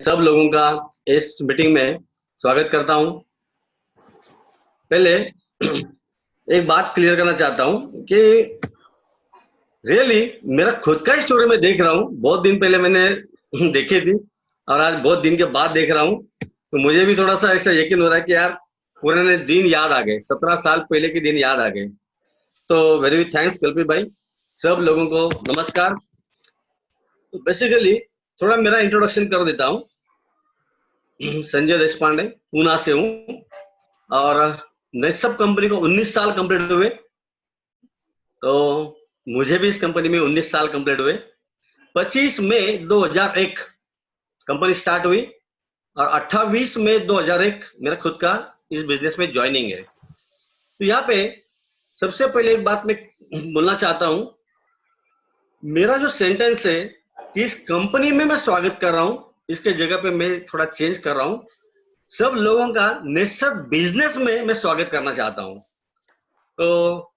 सब लोगों का इस मीटिंग में स्वागत करता हूं। पहले एक बात क्लियर करना चाहता हूं कि रियली मेरा खुद का स्टोरी मैं देख रहा हूं। बहुत दिन पहले मैंने देखी थी और आज बहुत दिन के बाद देख रहा हूं, तो मुझे भी थोड़ा सा ऐसा यकीन हो रहा है कि यार पुराने दिन याद आ गए, 17 साल पहले के दिन याद आ गए। तो वेरी थैंक्स कल्पी भाई। सब लोगों को नमस्कार। तो बेसिकली थोड़ा मेरा इंट्रोडक्शन कर देता हूँ। संजय देश पांडे, पूना से हूँ और नेटसप कंपनी को 19 साल कंप्लीट हुए। तो मुझे भी इस कंपनी में 19 साल कंप्लीट हुए। 25 मई 2001 कंपनी स्टार्ट हुई और 28 मई 2001 मेरा खुद का इस बिजनेस में ज्वाइनिंग है। तो यहाँ पे सबसे पहले एक बात मैं बोलना चाहता हूँ। मेरा जो सेंटेंस है कि इस कंपनी में मैं स्वागत कर रहा हूँ, इसके जगह पे मैं थोड़ा चेंज कर रहा हूँ। सब लोगों का नेटसप बिजनेस में मैं स्वागत करना चाहता हूँ। तो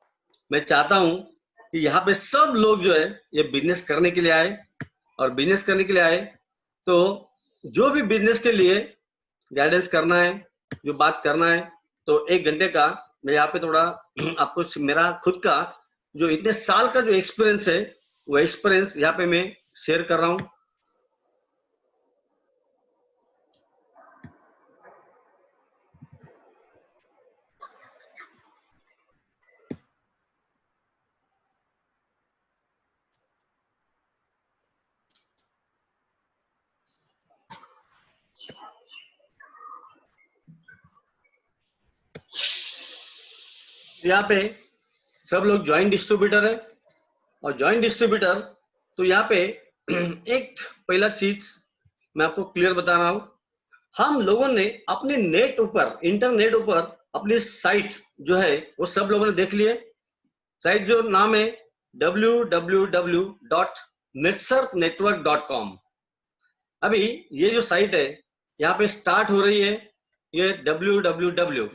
मैं चाहता हूं कि यहाँ पे सब लोग जो है ये बिजनेस करने के लिए आए, और बिजनेस करने के लिए आए तो जो भी बिजनेस के लिए गाइडेंस करना है, जो बात करना है, तो 1 घंटे का मैं यहाँ पे थोड़ा आपको मेरा खुद का जो इतने साल का जो एक्सपीरियंस है वो एक्सपीरियंस यहाँ पे मैं शेयर कर रहा हूँ। यहाँ पे सब लोग ज्वाइंट डिस्ट्रीब्यूटर है, और ज्वाइंट डिस्ट्रीब्यूटर तो यहाँ पे एक पहला चीज मैं आपको क्लियर बता रहा हूं। हम लोगों ने अपने नेट ऊपर, इंटरनेट ऊपर अपनी साइट जो है वो सब लोगों ने देख लिए। साइट जो नाम है www.netsurfnetwork.com। अभी ये जो साइट है यहाँ पे स्टार्ट हो रही है ये www।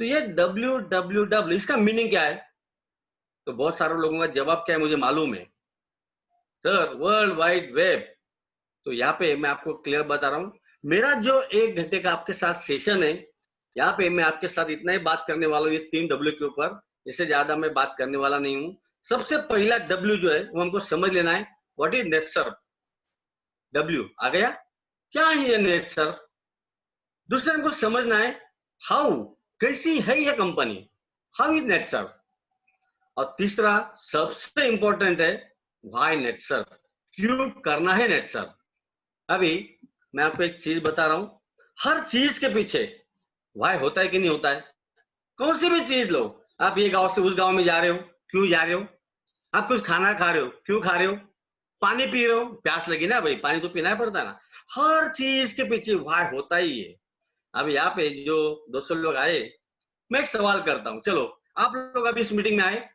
तो ये www इसका मीनिंग क्या है? तो बहुत सारे लोगों का जवाब क्या है मुझे मालूम है, सर वर्ल्ड वाइड वेब। तो यहाँ पे मैं आपको क्लियर बता रहा हूँ। मेरा जो 1 घंटे का आपके साथ सेशन है, यहाँ पे मैं आपके साथ इतना ही बात करने वाला हूँ ये 3 W के ऊपर। इससे ज्यादा मैं बात करने वाला नहीं हूँ। सबसे पहला W जो है वो हमको समझ लेना है, व्हाट इज नेटसर्फ। W आ गया, क्या है ये नेटसर्फ। दूसरे हमको समझना है हाउ, कैसी है ये कंपनी, हाउ इज नेटसर्फ। और तीसरा सबसे इंपॉर्टेंट है व्हाई नेटसर्फ, क्यों करना है नेटसर्फ। अभी मैं आपको एक चीज बता रहा हूं, हर चीज के पीछे वाई होता है कि नहीं होता है। कौन सी भी चीज लो, आप ये गांव से उस गांव में जा रहे हो, क्यों जा रहे हो? आप कुछ खाना खा रहे हो, क्यों खा रहे हो? पानी पी रहे हो, प्यास लगी ना भाई, पानी तो पीना ही पड़ता है ना। हर चीज के पीछे वाई होता ही है। अब यहाँ पे जो 200 लोग आए, मैं एक सवाल करता हूँ। चलो आप लोग अभी इस मीटिंग में आए,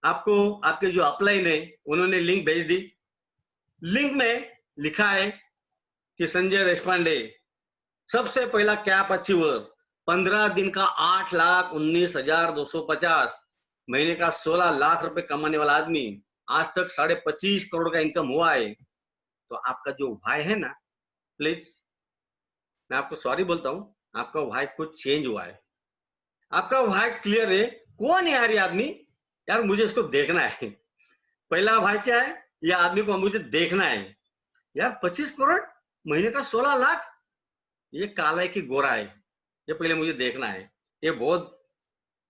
आपको आपके जो अपलाइन है उन्होंने लिंक भेज दी। लिंक में लिखा है कि संजय देशपांडे सबसे पहला कैप अचीवर, 15 दिन का 8,19,250, महीने का 16 लाख रुपए कमाने वाला आदमी, आज तक 25.5 करोड़ का इनकम हुआ है। तो आपका जो भाई है ना, प्लीज मैं आपको सॉरी बोलता हूँ, आपका भाई कुछ चेंज हुआ है। आपका भाई क्लियर है। कौन है यार ये आदमी? यार मुझे इसको देखना है। पहला भाई क्या है, ये आदमी को मुझे देखना है। यार 25 करोड़, महीने का 16 लाख, ये काला है कि गोरा है, ये पहले मुझे देखना है। ये बहुत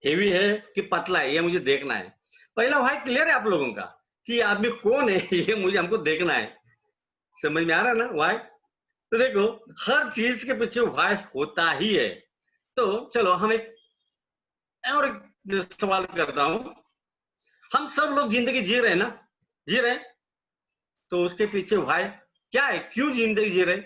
हेवी है कि पतला है, ये मुझे देखना है। पहला भाई क्लियर है आप लोगों का कि ये आदमी कौन है, ये मुझे हमको देखना है। समझ में आ रहा है ना भाई? तो देखो, हर चीज के पीछे भाई होता ही है। तो चलो हम एक और एक सवाल करता हूं। हम सब लोग जिंदगी जी रहे हैं ना, जी रहे हैं, तो उसके पीछे भाई क्या है, क्यों जिंदगी जी रहे?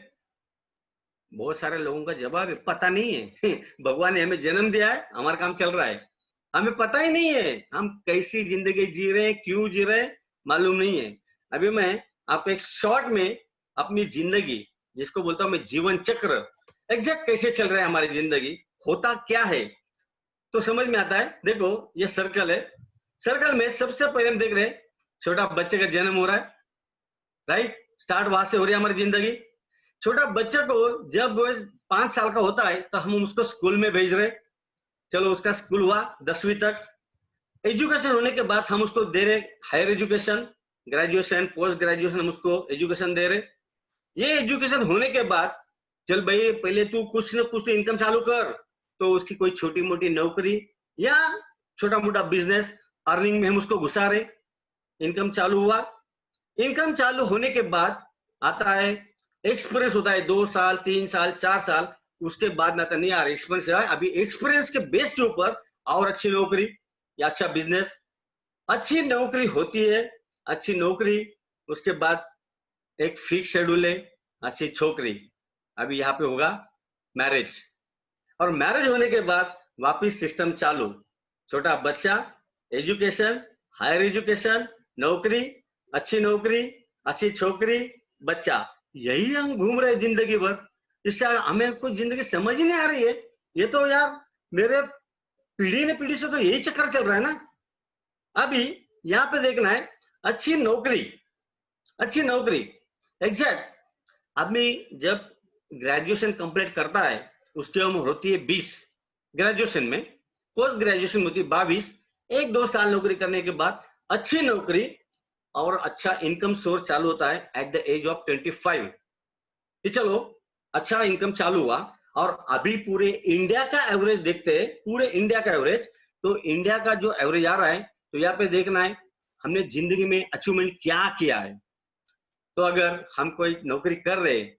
बहुत सारे लोगों का जवाब है पता नहीं है। भगवान ने हमें जन्म दिया है, हमारा काम चल रहा है, हमें पता ही नहीं है हम कैसी जिंदगी जी रहे हैं, क्यों जी रहे हैं, मालूम नहीं है। अभी मैं आपको एक शॉर्ट में अपनी जिंदगी, जिसको बोलता हूं मैं जीवन चक्र, एग्जैक्ट कैसे चल रहा है हमारी जिंदगी, होता क्या है, तो समझ में आता है। देखो ये सर्कल है, सर्कल में सबसे पहले हम देख रहे हैं छोटा बच्चे का जन्म हो रहा है, राइट, स्टार्ट वहां से हो रही है हमारी जिंदगी। छोटा बच्चे को जब वो 5 साल का होता है तो हम उसको स्कूल में भेज रहे, चलो उसका स्कूल हुआ 10वीं तक। एजुकेशन होने के बाद हम उसको दे रहे higher education, graduation, post graduation, हम उसको एजुकेशन दे रहे। ये एजुकेशन होने के बाद चल भाई पहले तू कुछ न कुछ तो इनकम चालू कर, तो उसकी कोई छोटी मोटी नौकरी या छोटा मोटा बिजनेस अर्निंग में हम उसको घुसा रहे। इनकम चालू हुआ, इनकम चालू होने के बाद आता है एक्सपीरियंस, होता है 2 साल 3 साल 4 साल, उसके बाद ना तो नहीं आ रहा एक्सपीरियंस है, अभी एक्सपीरियंस के बेस के ऊपर और अच्छी नौकरी या अच्छा बिजनेस, अच्छी नौकरी होती है, अच्छी नौकरी, उसके बाद एक फिक्स शेड्यूल है, अच्छी छोकरी, अभी यहाँ पे होगा मैरिज, और मैरिज होने के बाद वापिस सिस्टम चालू, छोटा बच्चा, एजुकेशन, हायर एजुकेशन, नौकरी, अच्छी नौकरी, अच्छी छोकरी, बच्चा, यही हम घूम रहे जिंदगी भर। इससे हमें कुछ जिंदगी समझ ही नहीं आ रही है। ये तो यार मेरे पीढ़ी ने पीढ़ी से तो यही चक्कर चल रहा है ना। अभी यहाँ पे देखना है अच्छी नौकरी, अच्छी नौकरी, एग्जैक्ट आदमी जब ग्रेजुएशन कंप्लीट करता है उसकी उम्र होती है 20, ग्रेजुएशन में, पोस्ट ग्रेजुएशन होती है 22, 1-2 साल नौकरी करने के बाद अच्छी नौकरी और अच्छा इनकम सोर्स चालू होता है एट द एज ऑफ 25। कि चलो अच्छा इनकम चालू हुआ, और अभी पूरे इंडिया का एवरेज देखते हैं, पूरे इंडिया का एवरेज, तो इंडिया का जो एवरेज आ रहा है, तो यहाँ पे देखना है हमने जिंदगी में अचीवमेंट क्या किया है। तो अगर हम कोई नौकरी कर रहे हैं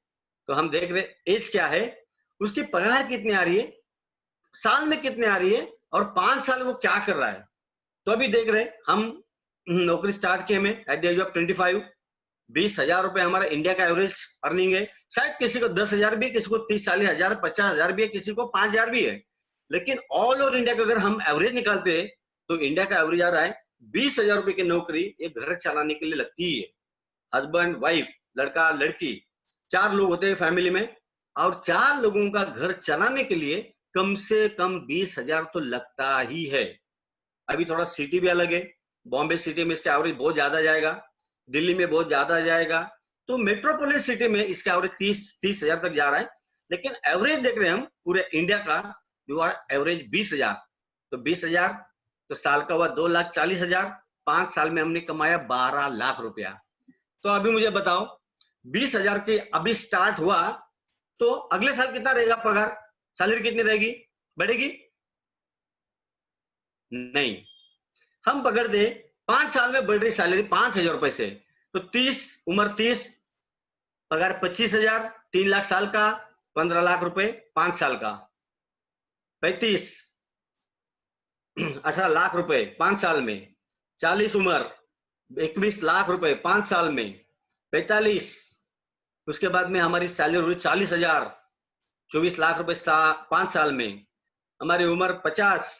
तो हम देख रहे एज क्या है, उसकी पगार कितनी आ रही है, साल में कितने आ रही है, और 5 साल वो क्या कर रहा है। तो अभी देख रहे हम नौकरी स्टार्ट किए में एट द एज ऑफ 25, 20,000 रुपए हमारा इंडिया का एवरेज अर्निंग है। शायद किसी को 10,000 भी है, किसी को 30-40,000, 50,000 भी है, किसी को 5,000 भी है, लेकिन ऑल ओवर इंडिया का अगर हम एवरेज निकालते हैं तो इंडिया का एवरेज आ रहा है 20,000 रुपए की नौकरी एक घर चलाने के लिए लगती है। हस्बैंड वाइफ, लड़का लड़की, 4 लोग होते हैं फैमिली में, और 4 लोगों का घर चलाने के लिए कम से कम 20,000 तो लगता ही है। अभी थोड़ा सिटी भी अलग है, बॉम्बे सिटी में इसका एवरेज बहुत ज्यादा जाएगा, दिल्ली में बहुत ज्यादा जाएगा, तो मेट्रोपोलिस सिटी में इसका एवरेज 30,000 तक जा रहा है। लेकिन एवरेज देख रहे हैं हम पूरे इंडिया का, जो है एवरेज 20,000। तो 20,000 तो साल का हुआ 2,40,000, 5 साल में हमने कमाया 12 लाख रुपया। तो अभी मुझे बताओ 20,000 की अभी स्टार्ट हुआ, तो अगले साल कितना रहेगा पगार, सैलरी कितनी रहेगी, बढ़ेगी? नहीं। हम पकड़ दे 5 साल में बढ़ रही सैलरी 5,000 रुपए से, तो 30 उम्र 30, पगार 25,000, 3 लाख साल का, 15 लाख रुपए 5 साल का, 35, 18 लाख रुपए 5 साल में, 40 उम्र 21 लाख रुपए 5 साल में, 45, उसके बाद में हमारी सैलरी हुई 40,000, 24 लाख रुपए 5 साल में, हमारी उम्र 50,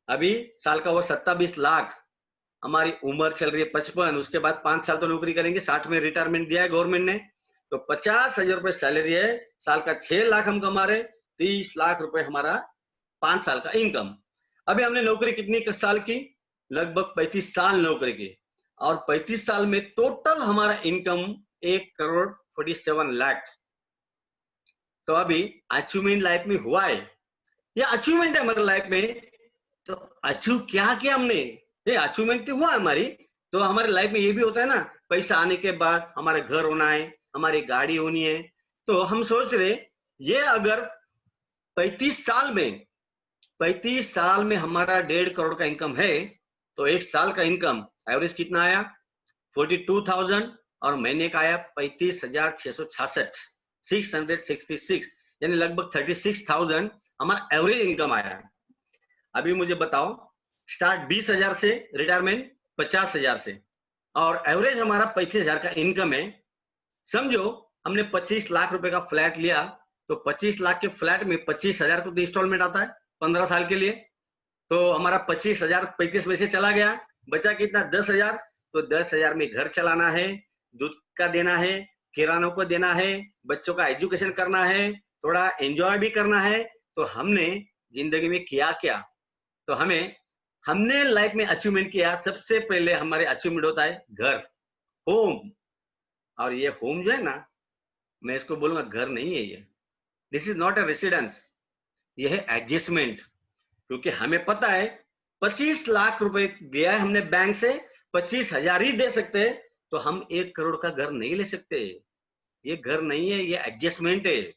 अभी साल का वो 27 लाख, हमारी उम्र चल रही है 55, उसके बाद 5 साल तो नौकरी करेंगे, 60 में रिटायरमेंट दिया है गवर्नमेंट ने, तो 50,000 रुपए सैलरी है, साल का 6 लाख हम कमा रहे, 30 लाख रुपए हमारा 5 साल का इनकम। अभी हमने नौकरी कितनी साल की, लगभग 35 साल नौकरी की, और 35 साल में टोटल हमारा इनकम 1,47,00,000। तो अभी अचीवमेंट लाइफ में हुआ है, ये अचीवमेंट है हमारे लाइफ में। तो अचीव क्या किया हमने, ये अचीवमेंट तो हुआ हमारी। तो हमारे लाइफ में ये भी होता है ना, पैसा आने के बाद हमारे घर होना है, हमारी गाड़ी होनी है, तो हम सोच रहे ये अगर 35 साल में 35 साल में हमारा 1.5 करोड़ का इनकम है, तो एक साल का इनकम एवरेज कितना आया 42,000, और महीने का आया 35,666, 666, यानी लगभग 36,000 हमारा एवरेज इनकम आया। अभी मुझे बताओ स्टार्ट 20,000 से, रिटायरमेंट 50,000 से, और एवरेज हमारा 35,000 का इनकम है। समझो हमने 25 लाख रुपए का फ्लैट लिया, तो 25 लाख के फ्लैट में 25,000 को इंस्टॉलमेंट आता है 15 साल के लिए, तो हमारा 25,000 35 में से चला गया, बचा कितना 10,000। तो 10,000 में घर चलाना है, दूध का देना है, किरानों को देना है, बच्चों का एजुकेशन करना है, थोड़ा एंजॉय भी करना है। तो हमने जिंदगी में किया क्या, तो हमने लाइफ में अचीवमेंट किया। सबसे पहले हमारे अचीवमेंट होता है घर, होम, और ये होम जो है ना, मैं इसको बोलूंगा घर नहीं है ये, this is not a residence, ये है एडजस्टमेंट। क्योंकि हमें पता है 25 लाख रुपए दिया है हमने बैंक से, 25,000 ही दे सकते, तो हम 1 करोड़ का घर नहीं ले सकते। ये घर नहीं है, ये एडजस्टमेंट है।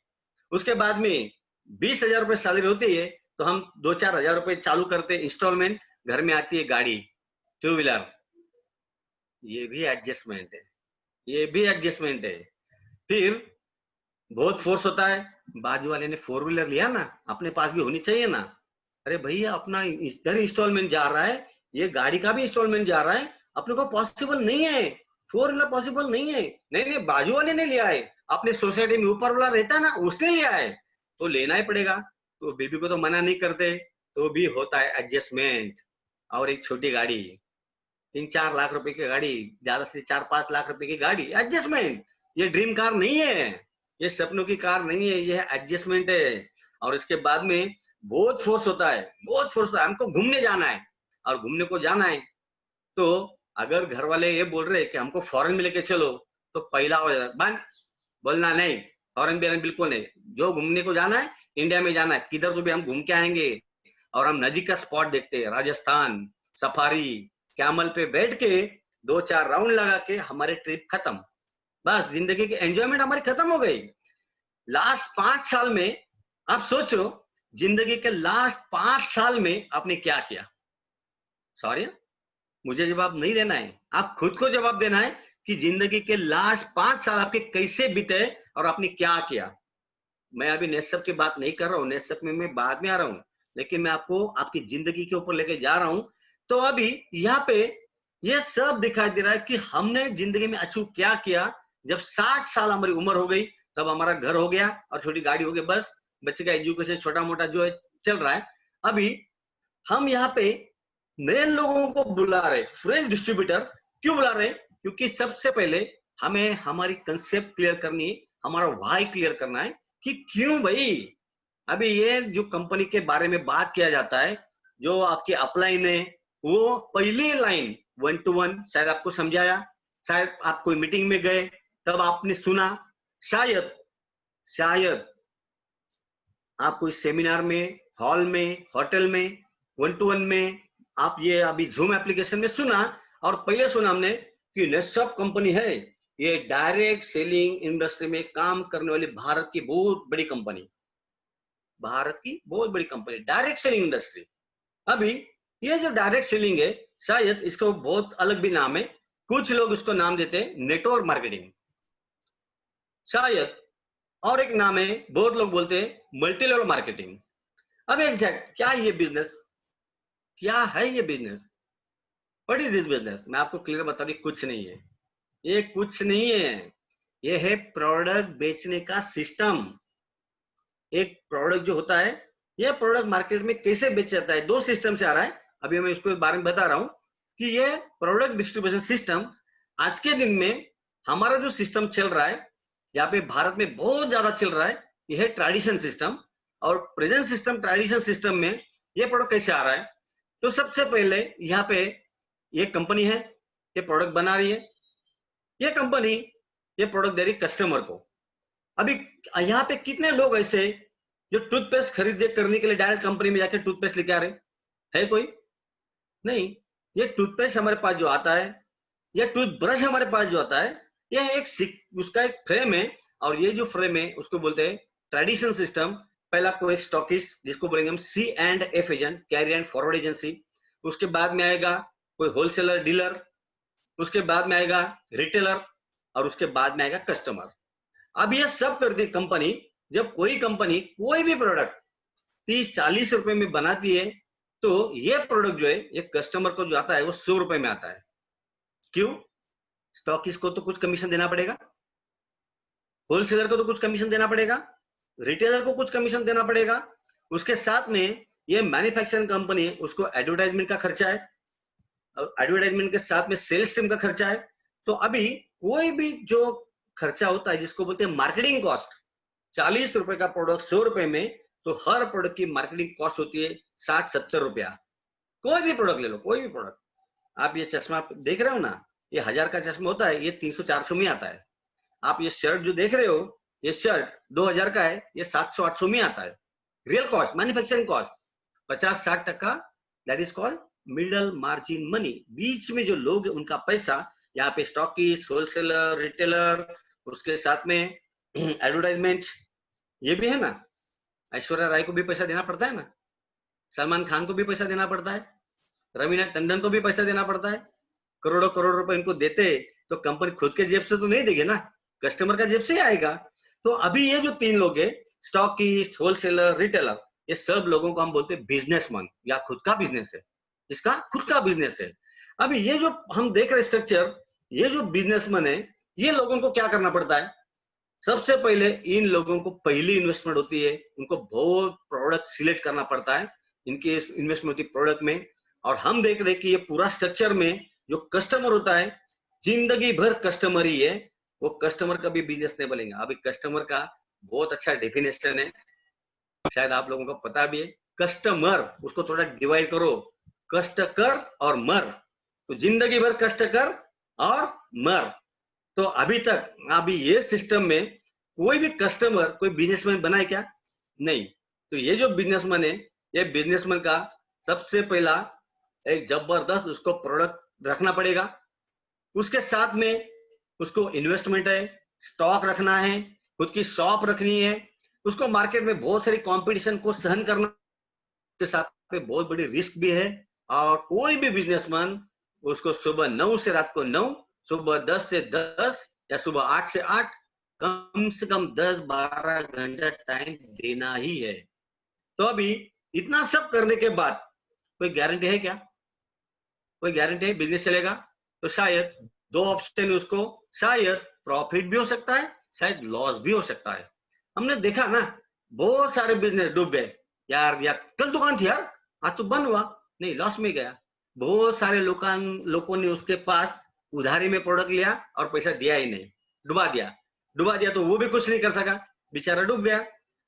उसके बाद में 20,000 रुपए सैलरी होती है, तो हम 2-4 हजार रुपए चालू करते इंस्टॉलमेंट, घर में आती है गाड़ी, 2 व्हीलर, ये भी एडजस्टमेंट है, ये भी एडजस्टमेंट है। फिर बहुत फोर्स होता है, बाजू वाले ने 4 व्हीलर लिया ना, अपने पास भी होनी चाहिए ना। अरे भैया अपना इधर इंस्टॉलमेंट जा रहा है, ये गाड़ी का भी इंस्टॉलमेंट जा रहा है, अपने को पॉसिबल नहीं है, 4 व्हीलर पॉसिबल नहीं है। नहीं नहीं, बाजू वाले ने लिया है, अपने सोसाइटी में ऊपर वाला रहता है ना, उसने लिया है, तो लेना ही पड़ेगा। तो बेबी को तो मना नहीं करते, तो भी होता है एडजस्टमेंट। और एक छोटी गाड़ी, 3-4 लाख रुपए की गाड़ी, ज्यादा से 4-5 लाख रुपए की गाड़ी, एडजस्टमेंट। ये ड्रीम कार नहीं है, ये सपनों की कार नहीं है, ये एडजस्टमेंट है। और इसके बाद में बहुत फोर्स होता है, बहुत फोर्स होता है, हमको घूमने जाना है, और घूमने को जाना है, तो अगर घर वाले ये बोल रहे हैं कि हमको फॉरेन में लेके चलो, तो पहला हो जाता है बंद, बोलना नहीं, फॉरेन भी बिल्कुल नहीं। जो घूमने को जाना है, इंडिया में जाना है, किधर तो भी हम घूम के आएंगे। और हम नजीक का स्पॉट देखते हैं, राजस्थान सफारी, कैमल पे बैठ के 2-4 राउंड लगा के हमारे ट्रिप खत्म, बस जिंदगी की एंजॉयमेंट हमारी खत्म हो गई। लास्ट 5 साल में आप सोचो, जिंदगी के लास्ट 5 साल में आपने क्या किया? सॉरी, मुझे जवाब नहीं देना है, आप खुद को जवाब देना है कि जिंदगी के लास्ट 5 साल आपके कैसे बीते और आपने क्या किया। मैं अभी नेटसप की बात नहीं कर रहा हूँ, नेटसप में मैं बाद में आ रहा हूँ, लेकिन मैं आपको आपकी जिंदगी के ऊपर लेके जा रहा हूँ। तो अभी यहाँ पे ये सब दिखाई दे रहा है कि हमने जिंदगी में अचीव क्या किया। जब 60 साल हमारी उम्र हो गई, तब हमारा घर हो गया और छोटी गाड़ी हो गई, बस बच्चे का एजुकेशन छोटा मोटा जो है चल रहा है। अभी हम यहाँ पे नए लोगों को बुला रहे, फ्रेश डिस्ट्रीब्यूटर। क्यों बुला रहे? क्योंकि सबसे पहले हमें हमारी कंसेप्ट क्लियर करनी है, हमारा वाई क्लियर करना है कि क्यों भाई। अभी ये जो कंपनी के बारे में बात किया जाता है, जो आपकी अपलाइन है, वो पहली लाइन 1-to-1 शायद आपको समझाया, शायद आप कोई मीटिंग में गए तब आपने सुना, शायद शायद आप कोई सेमिनार में, हॉल में, होटल में, 1-to-1 में, आप ये अभी जूम एप्लीकेशन में सुना। और पहले सुना हमने कि नेटसप कंपनी है, ये डायरेक्ट सेलिंग इंडस्ट्री में काम करने वाली भारत की बहुत बड़ी कंपनी, भारत की बहुत बड़ी कंपनी, डायरेक्ट सेलिंग इंडस्ट्री। अभी ये जो डायरेक्ट सेलिंग है, शायद इसको बहुत अलग भी नाम है, कुछ लोग इसको नाम देते हैं नेटवर्क मार्केटिंग, शायद और एक नाम है, बहुत लोग बोलते हैं मल्टी लेवल मार्केटिंग। अब एग्जैक्ट क्या ये बिजनेस, क्या है ये business, what is this business? मैं आपको क्लियर बता दूं, कुछ नहीं है, ये कुछ नहीं है, ये है प्रोडक्ट बेचने का सिस्टम। एक प्रोडक्ट जो होता है, ये प्रोडक्ट मार्केट में कैसे बेचा जाता है, 2 सिस्टम से आ रहा है। अभी मैं इसको बारे में बता रहा हूं कि ये प्रोडक्ट डिस्ट्रीब्यूशन सिस्टम आज के दिन में हमारा जो सिस्टम चल रहा है, यहाँ पे भारत में बहुत ज्यादा चल रहा है, ये है ट्रेडिशन सिस्टम। और प्रेजेंट सिस्टम, ट्रेडिशन सिस्टम में ये प्रोडक्ट कैसे आ रहा है? तो सबसे पहले यहाँ पे ये कंपनी है, ये प्रोडक्ट बना रही है, ये कंपनी ये प्रोडक्ट दे रही कस्टमर को। अभी यहाँ पे कितने लोग ऐसे जो टूथपेस्ट खरीदे करने के लिए डायरेक्ट कंपनी में जाके टूथपेस्ट लेके आ रहे है? कोई नहीं। ये टूथपेस्ट हमारे पास जो आता है, ये टूथब्रश हमारे पास जो आता है, यह उसका एक फ्रेम है, और ये जो फ्रेम है उसको बोलते हैं ट्रेडिशन सिस्टम। पहला कोई एक स्टॉकिस्ट, जिसको बोलेंगे हम C&F agent, carry and forward agency. उसके बाद में आएगा कोई होलसेलर डीलर, उसके बाद में आएगा रिटेलर, और उसके बाद में आएगा कस्टमर। अब ये सब करती कंपनी, जब कोई कंपनी कोई भी प्रोडक्ट 30-40 रुपए में बनाती है, तो ये प्रोडक्ट जो है ये कस्टमर को जो आता है वो 100 रुपए में आता है। क्यों? स्टॉकिस्ट को तो कुछ कमीशन देना पड़ेगा, होलसेलर को तो कुछ कमीशन देना पड़ेगा, रिटेलर को कुछ कमीशन देना पड़ेगा, उसके साथ में ये मैन्युफैक्चरिंग कंपनी है, उसको एडवर्टाइजमेंट का खर्चा है, और एडवर्टाइजमेंट के साथ में सेल्स टीम का खर्चा है। तो अभी कोई भी जो खर्चा होता है, जिसको बोलते हैं मार्केटिंग कॉस्ट, 40 रुपए का प्रोडक्ट 100 रुपए में, तो हर प्रोडक्ट की मार्केटिंग कॉस्ट होती है 60-70 रुपया। कोई भी प्रोडक्ट ले लो, कोई भी प्रोडक्ट। आप ये चश्मा देख रहे हो ना, ये 1000 का चश्मा होता है, ये 300-400 में आता है। आप ये शर्ट जो देख रहे हो, ये शर्ट 2000 का है, ये 700-800 में आता है। Real cost, manufacturing cost 50-60%, that is called middle margin money. बीच में जो लोग उनका पैसा, यहाँ पे स्टॉकिस्ट, होलसेलर, रिटेलर, उसके साथ में एडवर्टाइजमेंट, ये भी है ना। ऐश्वर्या राय को भी पैसा देना पड़ता है ना, सलमान खान को भी पैसा देना पड़ता है, रवीना टंडन को भी पैसा देना पड़ता है। करोड़ों करोड़ रुपए इनको देते तो कंपनी खुद के जेब से तो नहीं देगी ना, कस्टमर का जेब से ही आएगा। तो अभी ये जो 3 लोग है, स्टॉकिस्ट, होलसेलर, रिटेलर, ये सब लोगों को हम बोलते हैं बिजनेसमैन, या खुद का बिजनेस है, इसका खुद का बिजनेस है। अभी ये जो हम देख रहे स्ट्रक्चर, ये जो बिजनेसमैन है, ये लोगों को क्या करना पड़ता है? सबसे पहले इन लोगों को पहली इन्वेस्टमेंट होती है, उनको बहुत प्रोडक्ट सिलेक्ट करना पड़ता है, इनकी इन्वेस्टमेंट होती है प्रोडक्ट में। और हम देख रहे हैं कि ये पूरा स्ट्रक्चर में जो कस्टमर होता है, जिंदगी भर कस्टमर ही है, वो कस्टमर कभी बिजनेस नहीं बनेगा। अभी कस्टमर का बहुत अच्छा डेफिनेशन है, शायद आप लोगों को पता भी है। कस्टमर, उसको थोड़ा डिवाइड करो, कष्ट कर और मर, तो जिंदगी भर कष्ट कर और मर। तो अभी तक अभी ये सिस्टम में कोई भी कस्टमर कोई बिजनेसमैन बना है क्या? नहीं। तो ये जो बिजनेसमैन है, ये बिजनेसमैन का सबसे पहला एक जबरदस्त उसको प्रोडक्ट रखना पड़ेगा, उसके साथ में उसको इन्वेस्टमेंट है, स्टॉक रखना है, खुद की शॉप रखनी है, उसको मार्केट में बहुत सारी कंपटीशन को सहन करना के साथ में बहुत बड़ी रिस्क भी है। और कोई भी बिजनेसमैन उसको सुबह 9 से रात को 9, सुबह 10 से 10 या सुबह 8 से 8, कम से कम 10-12 घंटा टाइम देना ही है। तो अभी इतना सब करने के बाद कोई गारंटी है क्या? कोई गारंटी है बिजनेस चलेगा? तो शायद दो ऑप्शन है उसको, शायद प्रॉफिट भी हो सकता है, शायद लॉस भी हो सकता है। हमने देखा ना, बहुत सारे बिजनेस डूब गए यार, कल दुकान थी यार, आज तो बंद हुआ, नहीं लॉस में गया। बहुत सारे लोगों ने उसके पास उधारी में प्रोडक्ट लिया और पैसा दिया ही नहीं, डुबा दिया। डुबा दिया तो वो भी कुछ नहीं कर सका, बेचारा डूब गया।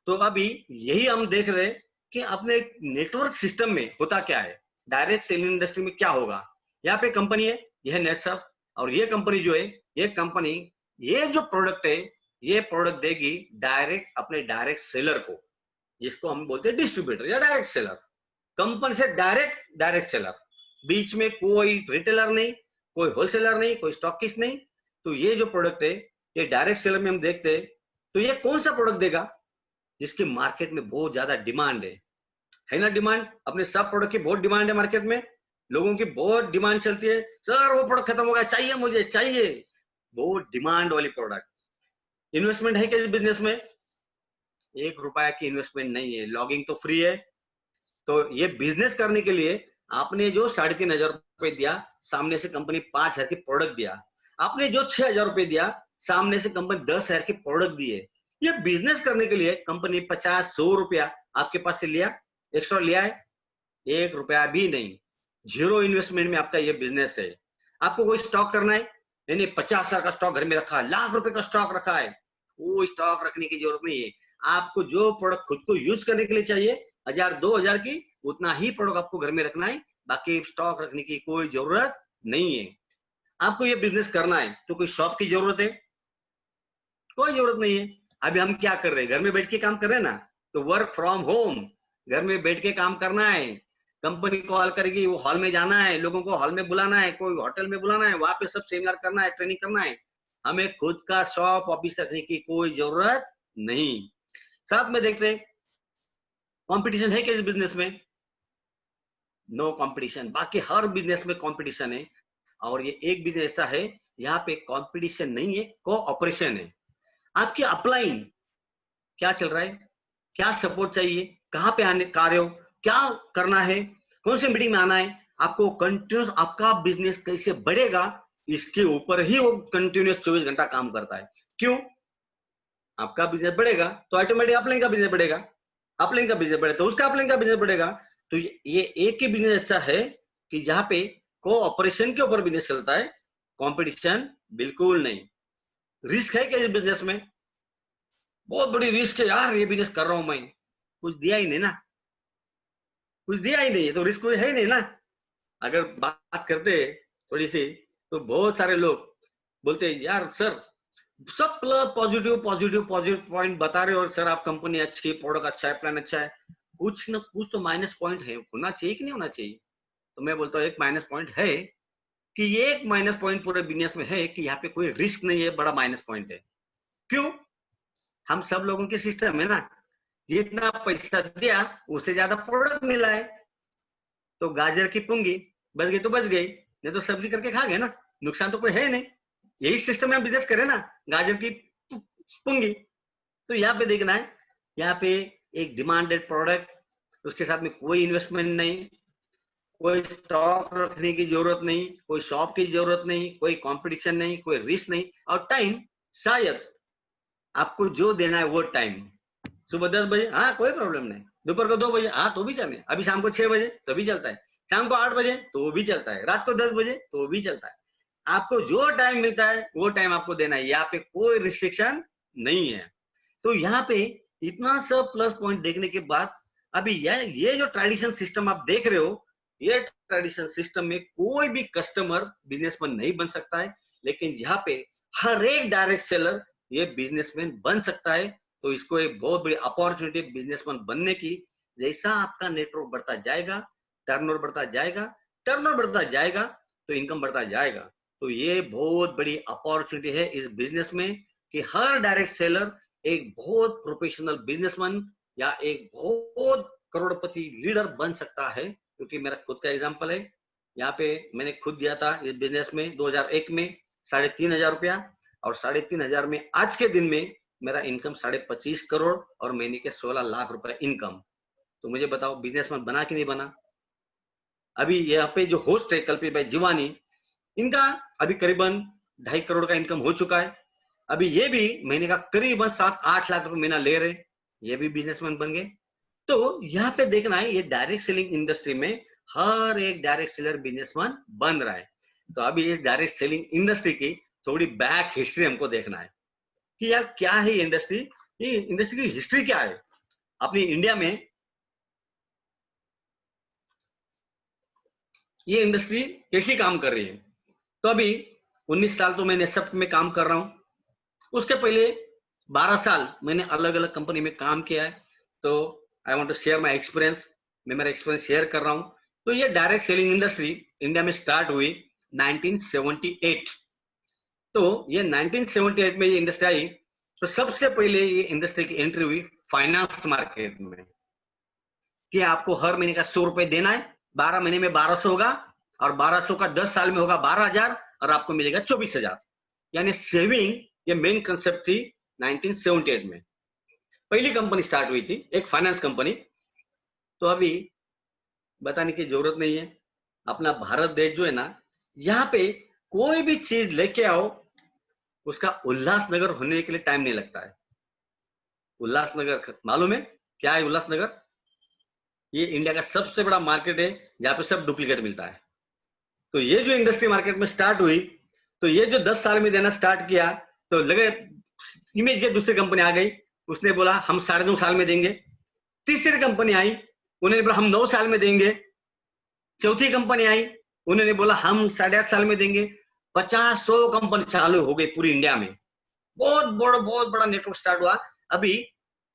तो अभी यही हम देख रहे हैं कि अपने नेटवर्क सिस्टम में होता क्या है, डायरेक्ट सेलिंग इंडस्ट्री में क्या होगा। यहाँ पे कंपनी है, यह है नेटसर्फ, और ये कंपनी जो है, ये कंपनी, ये जो प्रोडक्ट है, ये प्रोडक्ट देगी डायरेक्ट अपने डायरेक्ट सेलर को, जिसको हम बोलते हैं डिस्ट्रीब्यूटर या डायरेक्ट सेलर। कंपनी से डायरेक्ट डायरेक्ट सेलर, बीच में कोई रिटेलर नहीं, कोई होलसेलर नहीं, कोई स्टॉकिस्ट नहीं। तो ये जो प्रोडक्ट है, ये डायरेक्ट सेलर में हम देखते हैं। तो ये कौन सा प्रोडक्ट देगा जिसकी मार्केट में बहुत ज्यादा डिमांड है ना? डिमांड, अपने सब प्रोडक्ट की बहुत डिमांड है मार्केट में, लोगों की बहुत डिमांड चलती है, सर वो प्रोडक्ट खत्म हो गया, चाहिए मुझे, चाहिए। बहुत डिमांड वाली प्रोडक्ट। इन्वेस्टमेंट है क्या इस बिजनेस में? 1 रुपया की इन्वेस्टमेंट नहीं है, लॉगिंग तो फ्री है। तो ये बिजनेस करने के लिए आपने जो 3,500 रुपए दिया, सामने से कंपनी 5,000 की प्रोडक्ट दिया। आपने जो 6,000 रुपए दिया, सामने से कंपनी 10,000 की प्रोडक्ट दी है। ये बिजनेस करने के लिए कंपनी 50-100 रुपया आपके पास से लिया, एक्स्ट्रा लिया है? 1 रुपया भी नहीं। जीरो इन्वेस्टमेंट में आपका ये बिजनेस है। आपको कोई स्टॉक करना है? नहीं नहीं, 50,000 का स्टॉक घर में रखा है, लाख रुपए का स्टॉक रखा है, वो स्टॉक रखने की जरूरत नहीं है। आपको जो प्रोडक्ट खुद को यूज करने के लिए चाहिए, 1,000-2,000 की, उतना ही प्रोडक्ट आपको घर में रखना है, बाकी स्टॉक रखने की कोई जरूरत नहीं है। आपको ये बिजनेस करना है तो कोई शॉप की जरूरत है? कोई जरूरत नहीं है। अभी हम क्या कर रहे हैं, घर में बैठ के काम कर रहे हैं ना, तो वर्क फ्रॉम होम, घर में बैठ के काम करना है। कंपनी कॉल करेगी, वो हॉल में जाना है, लोगों को हॉल में बुलाना है, कोई होटल में बुलाना है, वहां पे सब सेमिनार करना है, ट्रेनिंग करना है। हमें खुद का शॉप ऑफिस रखने की कोई जरूरत नहीं। साथ में देखते हैं कंपटीशन है क्या इस बिजनेस में? No competition. बाकी हर बिजनेस में कंपटीशन है, और ये एक बिजनेस ऐसा है यहाँ पे कंपटीशन नहीं है, कोऑपरेशन है। आपकी अपलाइन क्या चल रहा है, क्या सपोर्ट चाहिए, कहाँ पे आने कार्य हो, क्या करना है, कौन सी मीटिंग में आना है, आपको कंटिन्यूस आपका बिजनेस कैसे बढ़ेगा, इसके ऊपर ही वो कंटिन्यूस 24 घंटा काम करता है। क्यों? आपका बिजनेस बढ़ेगा तो ऑटोमेटिक अपलाइन का बिजनेस बढ़ेगा, अपलाइन का बिजनेस बढ़ेगा तो उसका अपलाइन का बिजनेस बढ़ेगा। तो ये एक ही बिजनेस ऐसा है कि जहां पे कोऑपरेशन के ऊपर बिजनेस चलता है, कंपटीशन बिल्कुल नहीं। रिस्क है क्या इस बिजनेस में? बहुत बड़ी रिस्क है यार, ये बिजनेस कर रहा हूं मैं, कुछ दिया ही नहीं ना, कुछ दिया ही नहीं, तो रिस्क कोई है ही नहीं ना। अगर बात करते थोड़ी सी, तो बहुत सारे लोग बोलते हैं यार सर सब plus positive positive positive point बता रहे हो, और सर आप कंपनी अच्छी है, प्रोडक्ट अच्छा है, प्लान अच्छा है, कुछ ना कुछ तो माइनस पॉइंट है, होना चाहिए कि नहीं होना चाहिए? तो मैं बोलता हूँ एक माइनस पॉइंट है, कि ये एक माइनस पॉइंट पूरे बिजनेस में है कि यहाँ पे कोई रिस्क नहीं है, बड़ा माइनस पॉइंट है। क्यों? हम सब लोगों के सिस्टम है ना, जितना पैसा दिया उससे ज्यादा प्रोडक्ट मिला है, तो गाजर की पुंगी बच गई तो बच गई, नहीं तो सब्जी करके खा गए ना, नुकसान तो कोई है नहीं। यही सिस्टम में हम बिजनेस करें ना, गाजर की पुंगी। तो यहाँ पे देखना है, यहाँ पे एक डिमांडेड प्रोडक्ट, उसके साथ में कोई इन्वेस्टमेंट नहीं, कोई स्टॉक रखने की जरूरत नहीं, कोई शॉप की जरूरत नहीं, कोई कंपटीशन नहीं, कोई रिस्क नहीं, और टाइम शायद आपको जो देना है वो टाइम, सुबह 10 बजे हाँ कोई प्रॉब्लम नहीं, दोपहर को 2 बजे हाँ तो भी चले, अभी शाम को 6 बजे तो भी चलता है, शाम को 8 बजे तो भी चलता है, रात को 10 बजे तो भी चलता है। आपको जो टाइम मिलता है वो टाइम आपको देना है, यहाँ पे कोई रिस्ट्रिक्शन नहीं है। तो यहाँ पे इतना सब प्लस पॉइंट देखने के बाद, अभी ये जो ट्रेडिशन सिस्टम आप देख रहे हो, ये ट्रेडिशन सिस्टम में कोई भी कस्टमर बिजनेसमैन नहीं बन सकता है, लेकिन यहाँ पे हर एक डायरेक्ट सेलर ये बिजनेसमैन बन सकता है। तो इसको एक बहुत बड़ी अपॉर्चुनिटी बिजनेसमैन बनने की। जैसा आपका नेटवर्क बढ़ता जाएगा, टर्नओवर बढ़ता जाएगा, टर्नओवर बढ़ता जाएगा तो इनकम बढ़ता जाएगा। तो ये बहुत बड़ी अपॉर्चुनिटी है इस बिजनेस में, कि हर डायरेक्ट सेलर एक बहुत प्रोफेशनल बिजनेसमैन या एक बहुत करोड़पति लीडर बन सकता है। क्योंकि मेरा खुद का एग्जांपल है, यहाँ पे मैंने खुद दिया था इस बिजनेस में 2001 में 3,500 रुपया, और 3,500 में आज के दिन में मेरा इनकम 25.5 करोड़ और महीने के 16 लाख रुपए इनकम। तो मुझे बताओ बिजनेसमैन बना कि नहीं बना? अभी यहाँ पे जो होस्ट है कल्पित भाई जीवानी, इनका अभी करीबन 2.5 करोड़ का इनकम हो चुका है। अभी ये भी महीने का करीबन 7-8 लाख रुपए महीना ले रहे, ये भी बिजनेसमैन बन गए। तो यहाँ पे देखना है, ये डायरेक्ट सेलिंग इंडस्ट्री में हर एक डायरेक्ट सेलर बिजनेसमैन बन रहा है। तो अभी इस डायरेक्ट सेलिंग इंडस्ट्री की थोड़ी बैक हिस्ट्री हमको देखना है, कि यार क्या है ये इंडस्ट्री, ये इंडस्ट्री की हिस्ट्री क्या है अपनी इंडिया में। ये इंडस्ट्री कैसी काम कर रही है? तो अभी 19 साल तो मैंने सब में काम कर रहा हूं, उसके पहले 12 साल मैंने अलग अलग कंपनी में काम किया है। तो I want to share my experience, मैं मेरा एक्सपीरियंस शेयर कर रहा हूं। तो ये डायरेक्ट सेलिंग इंडस्ट्री इंडिया में स्टार्ट हुई 1978। तो ये 1978 में ये इंडस्ट्री आई, तो सबसे पहले ये इंडस्ट्री की एंट्री हुई फाइनेंस मार्केट में, कि आपको हर महीने का 100 रुपए देना है, 12 महीने में 1200 होगा, और 1200 का 10 साल में होगा 12,000, और आपको मिलेगा 24,000, यानी सेविंग। ये मेन कंसेप्ट थी 1978 में, पहली कंपनी स्टार्ट हुई थी, एक फाइनेंस कंपनी। तो अभी बताने की जरूरत नहीं है, अपना भारत देश जो है ना, यहाँ पे कोई भी चीज लेके आओ, उसका उल्लासनगर होने के लिए टाइम नहीं लगता है। उल्लासनगर मालूम है क्या है? उल्लासनगर ये इंडिया का सबसे बड़ा मार्केट है, जहाँ पे सब डुप्लीकेट मिलता है। तो ये जो इंडस्ट्री मार्केट में स्टार्ट हुई, तो ये जो 10 साल में देना स्टार्ट किया, तो लगे इमीडिएट दूसरी कंपनी आ गई, उसने बोला हम 9.5 साल में देंगे। तीसरी कंपनी आई, उन्होंने बोला हम 9 साल में देंगे। चौथी कंपनी आई, उन्होंने बोला हम 8.5 साल में देंगे। 50-100 कंपनी चालू हो गई पूरी इंडिया में, बहुत बड़ा नेटवर्क स्टार्ट हुआ। अभी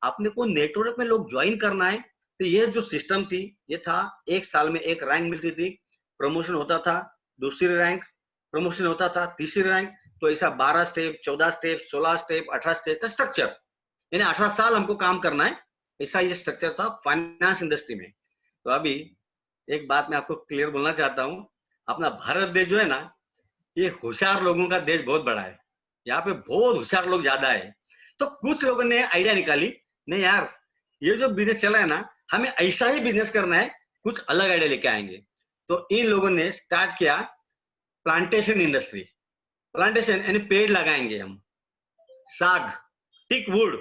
अपने को नेटवर्क में लोग ज्वाइन करना है, तो ये जो सिस्टम थी, ये था 1 साल में एक रैंक मिलती थी, प्रमोशन होता था, दूसरी रैंक, प्रमोशन होता था, तीसरी रैंक। तो ऐसा 12 स्टेप, 14 स्टेप, 16 स्टेप, 18 स्टेप का स्ट्रक्चर, यानी 18 साल हमको काम करना है, ऐसा ये स्ट्रक्चर था फाइनेंस इंडस्ट्री में। तो अभी एक बात मैं आपको क्लियर बोलना चाहता हूँ, अपना भारत देश जो है ना, ये होशियार लोगों का देश बहुत बड़ा है, यहाँ पे बहुत होशियार लोग ज्यादा है। तो कुछ लोगों ने आइडिया निकाली, नहीं यार ये जो बिजनेस चल रहा है ना, हमें ऐसा ही बिजनेस करना है, कुछ अलग आइडिया लेके आएंगे। तो इन लोगों ने स्टार्ट किया प्लांटेशन इंडस्ट्री। प्लांटेशन यानी पेड़ लगाएंगे हम, साग, टिक वुड,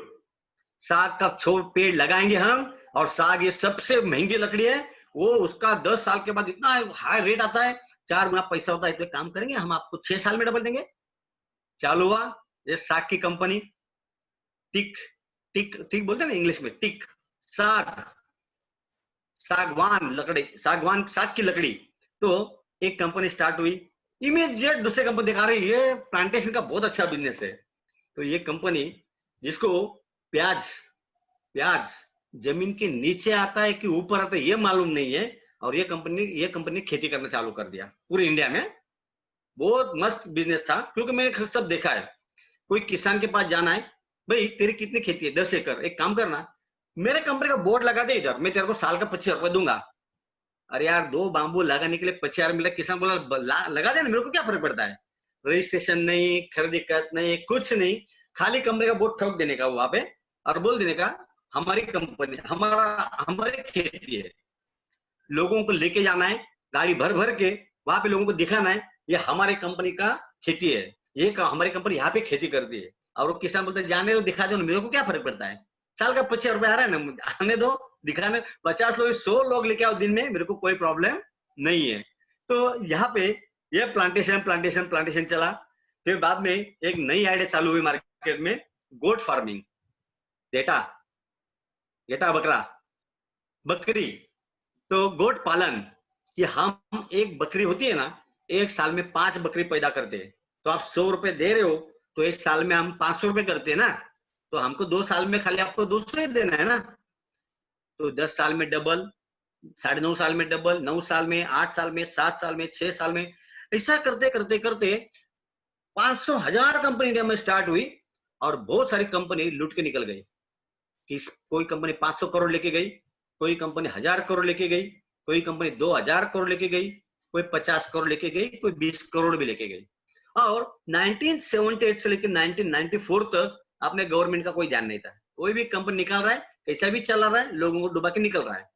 साग का छोड़ पेड़ लगाएंगे हम। और साग ये सबसे महंगी लकड़ी है, वो उसका 10 साल के बाद इतना हाई रेट आता है, 4 गुना पैसा होता है। इसलिए काम करेंगे हम, आपको 6 साल में डबल देंगे। चालू हुआ ये साग की कंपनी, टिक, टिक टिक बोलते हैं ना इंग्लिश में, टिक, साग, सागवान लकड़ी, सागवान साग की लकड़ी। तो एक कंपनी स्टार्ट हुई, इमीडिएट दूसरे कंपनी दिखा रही है ये प्लांटेशन का बहुत अच्छा बिजनेस है। तो ये कंपनी जिसको प्याज प्याज जमीन के नीचे आता है कि ऊपर आता है ये मालूम नहीं है, और ये कंपनी खेती करना चालू कर दिया पूरे इंडिया में। बहुत मस्त बिजनेस था, क्योंकि मैंने सब देखा है। कोई किसान के पास जाना है, भाई तेरी कितनी खेती है? 10 एकड़। एक काम करना, मेरे कंपनी का बोर्ड लगा दे इधर, मैं तेरे को साल का 25,000 रुपए दूंगा। अरे यार, 2 बाम्बू लगाने के लिए 25,000 मिला। किसान बोला लगा देना, मेरे को क्या फर्क पड़ता है। रजिस्ट्रेशन नहीं, खरीदी खत नहीं, कुछ नहीं, खाली कंपनी का बोर्ड ठोक देने का वहां पे, और बोल देने का हमारी कंपनी, हमारी खेती है। लोगों को लेके जाना है गाड़ी भर भर के, वहां पे लोगों को दिखाना है ये हमारे कंपनी का खेती है, ये हमारी कंपनी यहाँ पे खेती करती है। और वो किसान बोलते हैं जाने दो, दिखा दो, मेरे को क्या फर्क पड़ता है, साल का 25,000 रुपए आ रहा है ना, मुझे आने दो, दिखाने। 50 लोग 100 लोग लेके आओ दिन में, मेरे को कोई प्रॉब्लम नहीं है। तो यहाँ पे ये प्लांटेशन प्लांटेशन प्लांटेशन चला। फिर बाद में एक नई आइडिया चालू हुई मार्केट में, गोट फार्मिंग। गेटा गेटा बकरा, बकरी। तो गोट पालन, कि हम एक बकरी होती है ना, एक साल में 5 बकरी पैदा करते हैं। तो आप 100 रुपए दे रहे हो, तो एक साल में हम 500 रुपए करते हैं ना, तो हमको 2 साल में खाली आपको 200 ही देना है ना। तो 10 साल में डबल, 9.5 साल में डबल, 9 साल में, 8 साल में, 7 साल में, 6 साल में, ऐसा करते करते करते 500,000 कंपनी इंडिया में स्टार्ट हुई। और बहुत सारी कंपनी लूट के निकल गई। कोई कंपनी 500 करोड़ लेके गई, कोई कंपनी 1,000 करोड़ लेके गई, कोई कंपनी 2,000 करोड़ लेके गई, कोई 50 करोड़ लेके गई, कोई 20 करोड़ भी लेके गई। और 1978 से लेकर 1994 तक अपने गवर्नमेंट का कोई ध्यान नहीं था। कोई भी कंपनी निकाल रहा है, कैसा भी चला रहा है, लोगों को डुबा के निकल रहा है।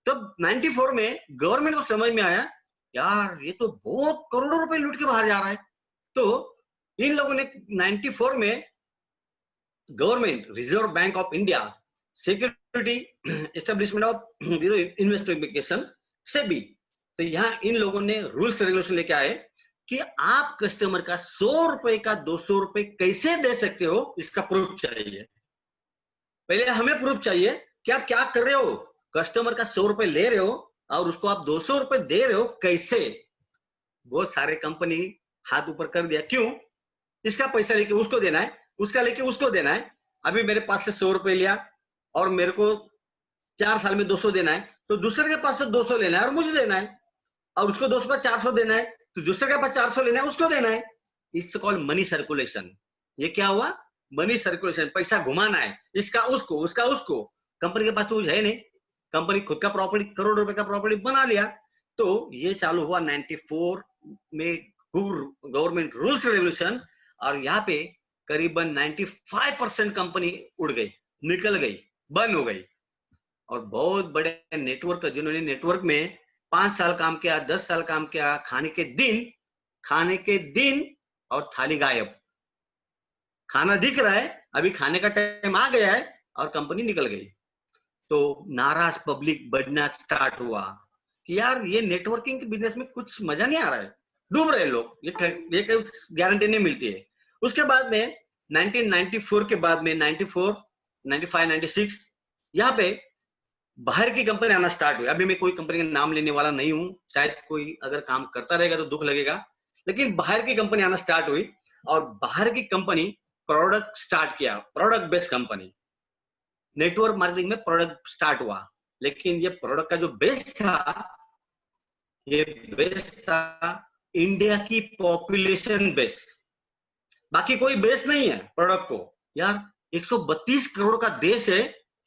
तब 94 में गवर्नमेंट को समझ में आया, यार ये तो बहुत करोड़ों रुपए लूट के बाहर जा रहा है। तो इन लोगों ने 94 में government, reserve bank of India, security establishment of bureau investigation, SEBI, तो यहाँ इन लोगों ने रूल्स रेगुलेशन लेके आए कि आप कस्टमर का 100 रुपए का 200 रुपए कैसे दे सकते हो, इसका प्रूफ चाहिए। पहले हमें प्रूफ चाहिए कि आप क्या कर रहे हो। कस्टमर का 100 रुपए ले रहे हो और उसको आप 200 रुपए दे रहे हो, कैसे। बहुत सारे कंपनी हाथ ऊपर कर दिया, क्यों? इसका पैसा लेके उसको देना है, उसका लेके उसको देना है। अभी मेरे पास से 100 रुपए लिया और मेरे को 4 साल में 200 देना है, तो दूसरे के पास से 200 लेना है और मुझे देना है। और उसको 200 का 400 देना है, तो दूसरे के पास 400 लेना है, उसको देना है। It's called money circulation. ये क्या हुआ? मनी सर्कुलेशन, पैसा घुमाना है, इसका उसको, उसका उसको। कंपनी के पास तो कुछ है नहीं, कंपनी खुद का प्रॉपर्टी, करोड़ रुपए का प्रॉपर्टी बना लिया। तो ये चालू हुआ 94 में गवर्नमेंट रूल्स रेवल्यूशन। और यहाँ पे करीबन 95% कंपनी उड़ गई, निकल गई, बंद हो गई। और बहुत बड़े नेटवर्क, जिन्होंने नेटवर्क में 5 साल काम किया, 10 साल काम किया, खाने के दिन और थाली गायब। खाना दिख रहा है, अभी खाने का टाइम आ गया है और कंपनी निकल गई। तो नाराज पब्लिक बढ़ना स्टार्ट हुआ कि यार ये नेटवर्किंग के बिजनेस में कुछ मजा नहीं आ रहा है, डूब रहे लोग, ये गारंटी नहीं मिलती है। उसके बाद में 1994 के बाद में 94, 95, 96 यहाँ पे बाहर की कंपनी आना स्टार्ट हुई। अभी मैं कोई कंपनी का नाम लेने वाला नहीं हूं, शायद कोई अगर काम करता रहेगा तो दुख लगेगा, लेकिन बाहर की कंपनी आना स्टार्ट हुई। और बाहर की कंपनी प्रोडक्ट स्टार्ट किया, product based company. Network marketing में प्रोडक्ट स्टार्ट हुआ, लेकिन ये प्रोडक्ट का जो बेस था, ये बेस था इंडिया की पॉपुलेशन बेस। बाकी कोई बेस नहीं है प्रोडक्ट को। यार 132 करोड़ का देश है,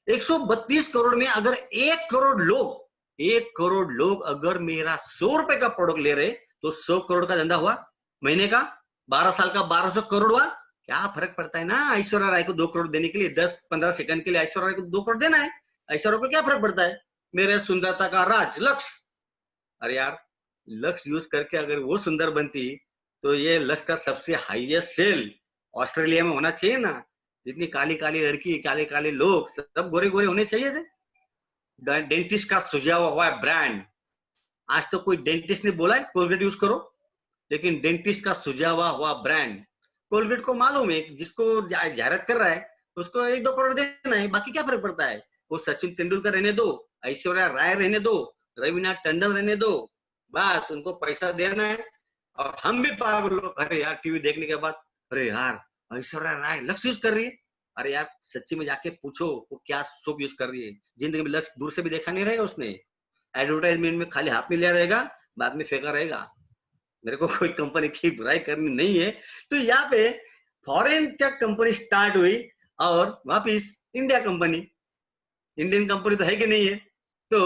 132 करोड़ में अगर 1 करोड़ लोग अगर मेरा 100 रुपए का प्रोडक्ट ले रहे, तो 100 करोड़ का धंधा हुआ महीने का। 12 साल का 1200 करोड़ हुआ। क्या फर्क पड़ता है ना, ऐश्वर्या राय को 2 करोड़ देने के लिए, 10-15 सेकंड के लिए ऐश्वर्या राय को 2 करोड़ देना है। ऐश्वर्या को क्या फर्क पड़ता है, मेरे सुंदरता का राज लक्ष्य। अरे यार, लक्ष्य यूज करके अगर वो सुंदर बनती, तो ये लक्ष्य का सबसे हाईएस्ट सेल ऑस्ट्रेलिया में होना चाहिए ना। जितनी काली काली लड़की, काले काले लोग, सब गोरे गोरे होने चाहिए थे। डेंटिस्ट का सुझाव हुआ है ब्रांड। आज तो कोई डेंटिस्ट ने बोला है कोलगेट यूज करो, लेकिन डेंटिस्ट का सुझाव हुआ ब्रांड। कोलगेट को मालूम है, जिसको जाहिरात कर रहा है उसको 1-2 करोड़ देना है, बाकी क्या फर्क पड़ता है। वो सचिन तेंदुलकर रहने दो, ऐश्वर्या राय रहने दो, रविनाथ टंडन रहने दो, बस उनको पैसा देना है। और हम भी पागल लोग, अरे यार टीवी देखने के बाद, अरे यार ऐश्वर्या राय लक्स यूज कर रही है। अरे यार सच्ची में जाके पूछो वो क्या सोप यूज कर रही है। जिंदगी में लक्स दूर से भी देखा नहीं रहेगा उसने। एडवर्टाइजमेंट में खाली हाथ में लिया रहेगा, बाद में फेंका रहेगा। मेरे को कोई कंपनी की बुराई करनी नहीं है। तो यहाँ पे फॉरेन क्या कंपनी स्टार्ट हुई और वापिस इंडिया कंपनी, इंडियन कंपनी तो है कि नहीं है। तो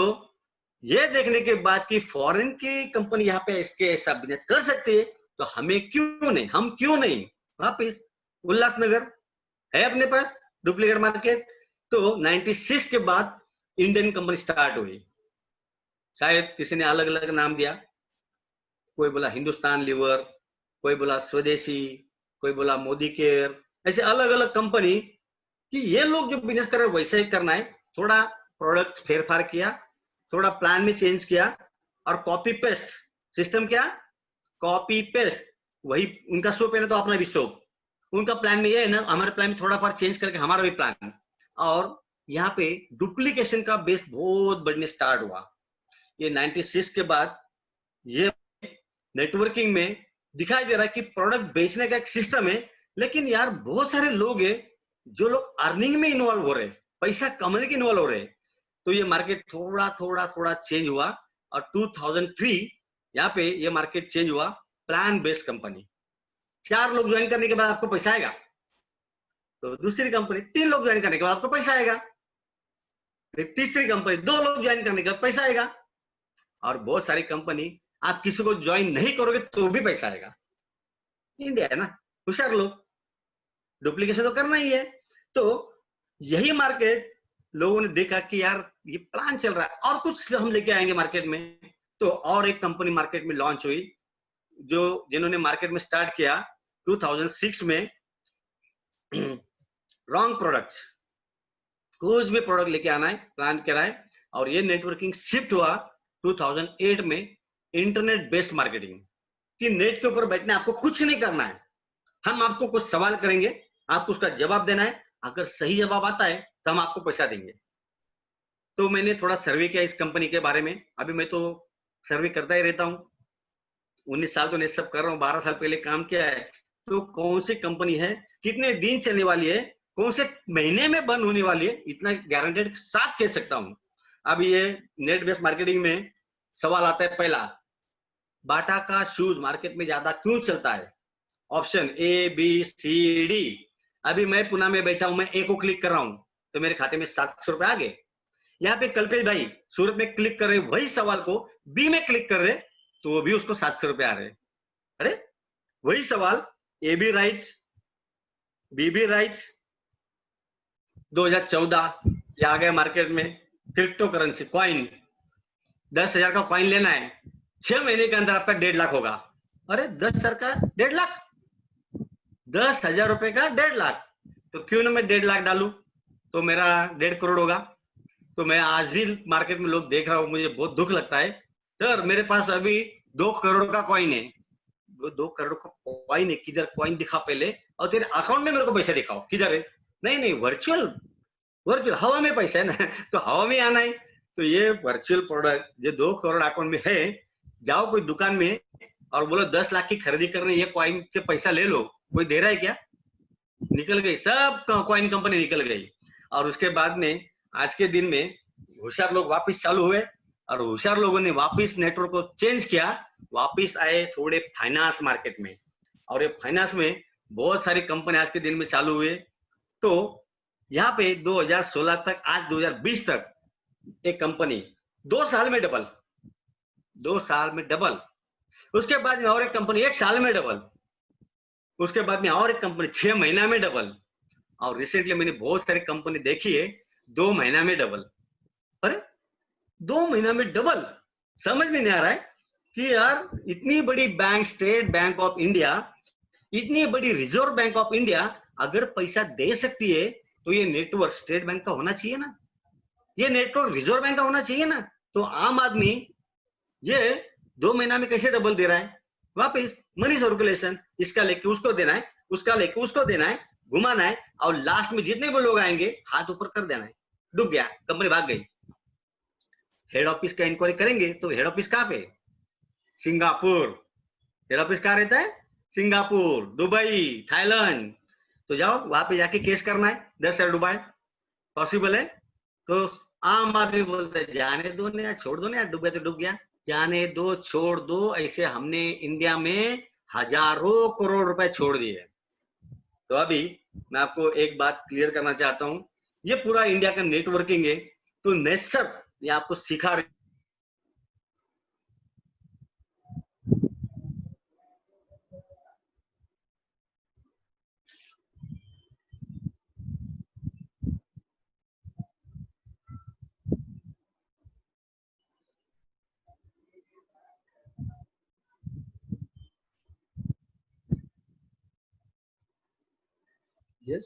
ये देखने के बाद कि फॉरेन की कंपनी यहाँ पे इसके ऐसा बिजनेस कर सकती है, तो हमें क्यों नहीं, हम क्यों नहीं। वापिस उल्लासनगर है अपने पास डुप्लीकेट मार्केट। तो 96 के बाद इंडियन कंपनी स्टार्ट हुई। शायद किसी ने अलग अलग नाम दिया, कोई बोला हिंदुस्तान लीवर, कोई बोला स्वदेशी, कोई बोला मोदी केयर, ऐसे अलग अलग कंपनी कि ये लोग जो बिजनेस कर रहे हैं वैसा ही करना है। थोड़ा प्रोडक्ट फेरफार किया, थोड़ा प्लान में चेंज किया और कॉपी पेस्ट सिस्टम। क्या कॉपी पेस्ट, वही उनका सोप है ना तो अपना भी सोप। उनका प्लान में ये है ना, हमारे प्लान में थोड़ा पर चेंज करके हमारा भी प्लान। और यहाँ पे डुप्लीकेशन का बेस बहुत बढ़ने स्टार्ट हुआ। ये 96 के बाद ये नेटवर्किंग में दिखाई दे रहा है कि प्रोडक्ट बेचने का एक सिस्टम है, लेकिन यार बहुत सारे लोग हैं जो लोग अर्निंग में इन्वॉल्व हो रहे हैं, पैसा कमाने के इन्वॉल्व हो रहे हैं। तो ये मार्केट थोड़ा थोड़ा थोड़ा चेंज हुआ और 2003 यहाँ पे ये मार्केट चेंज हुआ। प्लान बेस्ड कंपनी, 4 लोग ज्वाइन करने के बाद आपको पैसा आएगा। तो दूसरी कंपनी 3 लोग ज्वाइन करने के बाद आपको पैसा आएगा। फिर तीसरी कंपनी 2 लोग ज्वाइन करने के बाद पैसा आएगा। और बहुत सारी कंपनी आप किसी को ज्वाइन नहीं करोगे तो भी पैसा आएगा। इंडिया है ना, होशियार लोग, डुप्लीकेशन तो करना ही है। तो यही मार्केट लोगों ने देखा कि यार ये प्लान चल रहा है और कुछ हम लेके आएंगे मार्केट में। तो और एक कंपनी मार्केट में लॉन्च हुई, जो जिन्होंने मार्केट में स्टार्ट किया 2006 में। रॉन्ग प्रोडक्ट, कुछ भी प्रोडक्ट लेके आना है, प्लान करा है। और ये नेटवर्किंग शिफ्ट हुआ 2008 में इंटरनेट बेस्ड मार्केटिंग, कि नेट के ऊपर बैठने आपको कुछ नहीं करना है। हम आपको कुछ सवाल करेंगे, आपको उसका जवाब देना है। अगर सही जवाब आता है तो हम आपको पैसा देंगे। तो मैंने थोड़ा सर्वे किया इस कंपनी के बारे में। अभी मैं तो सर्वे करता ही रहता हूँ, 19 साल तो नहीं सब कर रहा हूँ, 12 साल पहले काम किया है। तो कौन सी कंपनी है, कितने दिन चलने वाली है, कौन से महीने में बंद होने वाली है, इतना गारंटेड साथ कह सकता हूँ। अब ये नेट बेस्ड मार्केटिंग में सवाल आता है पहला, बाटा का शूज मार्केट में ज्यादा क्यों चलता है। Option A B C D. अभी मैं पुणे में बैठा हूं, मैं ए को क्लिक कर रहा हूं तो मेरे खाते में 700 रुपए आ गए। यहाँ पे कल्पेश भाई सूरत में क्लिक कर रहे, वही सवाल को बी में क्लिक कर रहे तो वो भी उसको 700 रुपए आ रहे। अरे वही सवाल, A B right, B B right. 2014 ये आ गया मार्केट में क्रिप्टो करेंसी कॉइन, 10,000 का कॉइन लेना है, 6 महीने के अंदर आपका 1.5 लाख होगा। अरे 10,000 का 1.5 लाख, 10,000 रुपए का 1.5 लाख। तो क्यों ना मैं 1.5 लाख डालू, तो मेरा 1.5 करोड़ होगा। तो मैं आज भी मार्केट में लोग देख रहा हूँ, मुझे बहुत दुख लगता है। सर मेरे पास अभी 2 करोड़ का कॉइन है। वो 2 करोड़ का कॉइन है, किधर कॉइन दिखा पहले, और तेरे अकाउंट में मेरे को पैसे दिखाओ किधर है। नहीं नहीं, वर्चुअल, वर्चुअल हवा में पैसा है ना, तो हवा में आना है। तो ये वर्चुअल प्रोडक्ट जो 2 करोड़ अकाउंट में है, जाओ कोई दुकान में और बोलो 10 लाख की खरीदी करने, ये कॉइन के पैसा ले लो, कोई दे रहा है क्या। निकल गई, सब कॉइन कंपनी निकल गई। और उसके बाद में आज के दिन में होशियार लोग वापस चालू हुए और होशियार लोगों ने वापस नेटवर्क को चेंज किया, वापस आए थोड़े फाइनेंस मार्केट में। और ये फाइनेंस में बहुत सारी कंपनी आज के दिन में चालू हुए। तो यहाँ पे 2016 तक आज 2020 तक एक कंपनी 2 साल में डबल, 2 साल में डबल। उसके बाद में और एक कंपनी 1 साल में डबल, उसके बाद में और एक कंपनी 6 महीना में डबल। और रिसेंटली मैंने बहुत सारी कंपनी देखी है 2 महीना में डबल। अरे 2 महीना में डबल, समझ में नहीं आ रहा है कि यार इतनी बड़ी bank, state bank of India, इतनी बड़ी रिजर्व बैंक ऑफ इंडिया अगर पैसा दे सकती है, तो ये नेटवर्क स्टेट बैंक का होना चाहिए ना, ये नेटवर्क रिजर्व बैंक का होना चाहिए ना। तो आम आदमी ये 2 महीना में कैसे डबल दे रहा है। वापिस मनी सर्कुलेशन, इसका लेके उसको देना है, उसका लेके उसको देना है, घुमाना है, और लास्ट में जितने भी लोग आएंगे हाथ ऊपर कर देना है। डूब गया, कंपनी भाग गई। हेड ऑफिस का इंक्वायरी करेंगे तो हेड ऑफिस कहाँ पे, सिंगापुर। हेड ऑफिस कहाँ रहता है, सिंगापुर, दुबई, थाईलैंड। तो जाओ वहां पे जाके केस करना है, 10,000 डुबाए, पॉसिबल है? तो आम आदमी बोलता है जाने दो ना यार, छोड़ दो ना यार, डूब गया तो डूब गया, जाने दो, छोड़ दो। ऐसे हमने इंडिया में हजारों करोड़ रुपए छोड़ दिए। तो अभी मैं आपको एक बात क्लियर करना चाहता हूँ, ये पूरा इंडिया का नेटवर्किंग है, तो नेटसप ये आपको सिखा रही। यस,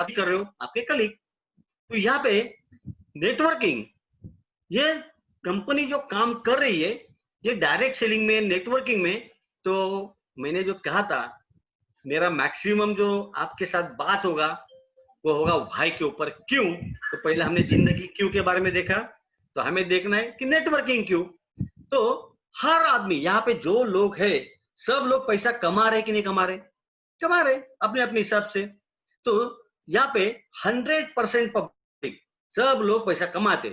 अभी कर रहे हो आपके कलीग। तो यहाँ पे नेटवर्किंग, ये कंपनी जो काम कर रही है, ये डायरेक्ट सेलिंग में, नेटवर्किंग में, तो मैंने जो कहा था, मेरा मैक्सिमम जो आपके साथ बात होगा वो होगा वाई के ऊपर। क्यों? तो पहले हमने जिंदगी क्यों के बारे में देखा, तो हमें देखना है कि नेटवर्किंग क्यों। तो हर आदमी यहाँ पे जो लोग है, सब लोग पैसा कमा रहे कि नहीं कमा रहे? कमा रहे अपने अपने हिसाब से। तो यहाँ पे 100% पब्लिक, सब लोग पैसा कमाते।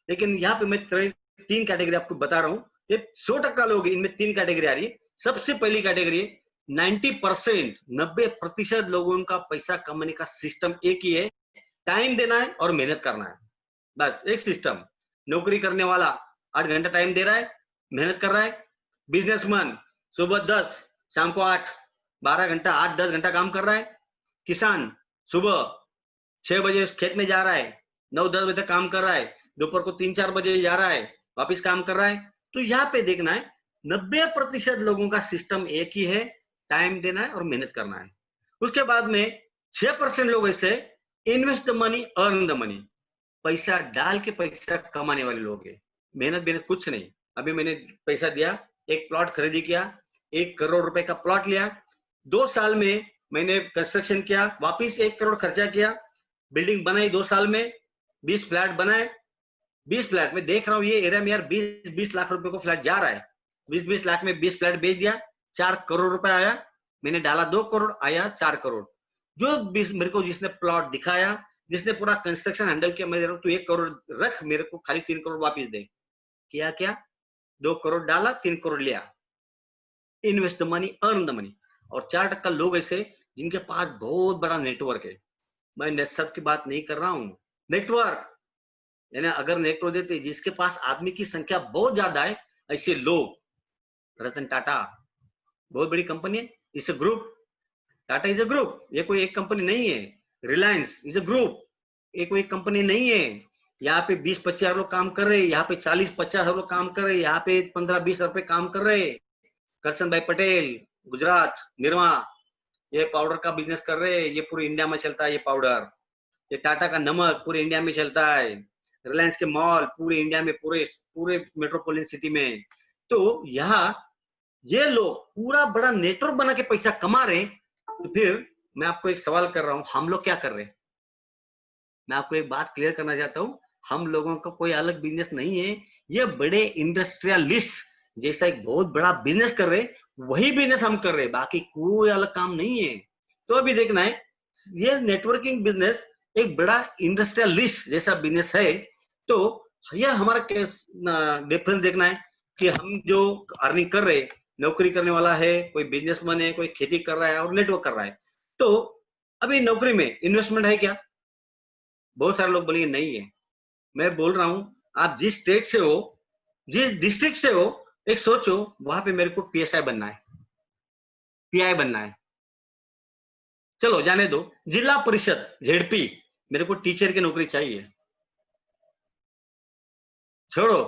लेकिन यहाँ पे मैं तीन कैटेगरी आपको बता रहा हूँ, ये 100% लोग, इनमें तीन कैटेगरी आ रही है। सबसे पहली कैटेगरी, 90%, 90% लोगों का पैसा कमाने का सिस्टम एक ही है, टाइम देना है और मेहनत करना है। बस एक सिस्टम। नौकरी करने वाला 8 घंटा टाइम दे रहा है, मेहनत कर रहा है। बिजनेसमैन सुबह 10, शाम को 8, 12 घंटा, 8-10 घंटा काम कर रहा है। किसान सुबह 6 बजे खेत में जा रहा है, 9-10 बजे तक काम कर रहा है, दोपहर को 3-4 बजे जा रहा है, वापिस काम कर रहा है। तो यहाँ पे देखना है, 90% लोगों का सिस्टम एक ही है, टाइम देना है और मेहनत करना है। उसके बाद में 6% लोग ऐसे, invest the money, earn the money, पैसा डाल के पैसा कमाने वाले लोग हैं। मेहनत मेहनत कुछ नहीं। अभी मैंने पैसा दिया, एक प्लॉट खरीदी किया, 1 करोड़ रुपए का प्लॉट लिया, 2 साल में मैंने कंस्ट्रक्शन किया, वापिस 1 करोड़ खर्चा किया, बिल्डिंग बनाई 2 साल में, 20 फ्लैट बनाए। 20 फ्लैट में देख रहा हूँ ये एरिया में यार 20-20 लाख रुपए को फ्लैट जा रहा है। 20-20 लाख में 20 फ्लैट बेच दिया, 4 करोड़ रुपए आया। मैंने डाला 2 करोड़, आया 4 करोड़। जो मेरे को जिसने प्लॉट दिखाया, जिसने पूरा कंस्ट्रक्शन हैंडल किया, मैं तू 1 करोड़ रख, मेरे को खाली 3 करोड़ वापिस दे। किया क्या? 2 करोड़ डाला, 3 करोड़ लिया। Invest the money, earn the money. और 4% लोग ऐसे जिनके पास बहुत बड़ा नेटवर्क है। मैं नेट सब की बात नहीं कर रहा हूँ, नेटवर्क यानी अगर नेटवर्क देते जिसके पास आदमी की संख्या बहुत ज्यादा है, ऐसे लोग, रतन टाटा बहुत बड़ी कंपनी है, इस group, Tata is a group, ये कोई एक कंपनी नहीं है। रिलायंस इज अ ग्रुप, ये कोई एक कंपनी नहीं है। यहाँ पे 20-25 लोग काम कर रहे हैं, यहाँ पे 40-50 लोग काम कर रहे हैं, यहाँ पे 15-20 रुपए काम कर रहे हैं। करशन भाई पटेल, गुजरात, निरमा, ये पाउडर का बिजनेस कर रहे हैं, ये पूरे इंडिया में चलता है ये पाउडर। ये टाटा का नमक पूरे इंडिया में चलता है। रिलायंस के मॉल पूरे इंडिया में, पूरे पूरे मेट्रोपोलिटन सिटी में। तो यहाँ ये लोग पूरा बड़ा नेटवर्क बना के पैसा कमा रहे हैं। तो फिर मैं आपको एक सवाल कर रहा हूँ, हम लोग क्या कर रहे हैं? मैं आपको एक बात क्लियर करना चाहता हूँ, हम लोगों का कोई अलग बिजनेस नहीं है। ये बड़े इंडस्ट्रियलिस्ट जैसा एक बहुत बड़ा बिजनेस कर रहे, वही बिजनेस हम कर रहे, बाकी कोई अलग काम नहीं है। तो अभी देखना है, ये नेटवर्किंग बिजनेस एक बड़ा इंडस्ट्रियलिस्ट जैसा बिजनेस है। तो यह हमारा डिफरेंस देखना है कि हम जो अर्निंग कर रहे, नौकरी करने वाला है, कोई बिजनेसमैन है, कोई खेती कर रहा है और नेटवर्क कर रहा है। तो अभी नौकरी में इन्वेस्टमेंट है क्या? बहुत सारे लोग बोलेंगे नहीं है। मैं बोल रहा हूं, आप जिस स्टेट से हो, जिस डिस्ट्रिक्ट से हो, एक सोचो वहां पे मेरे को पीएसआई बनना है, पीआई बनना है। चलो जाने दो, जिला परिषद, जेडपी, मेरे को टीचर की नौकरी चाहिए। छोड़ो,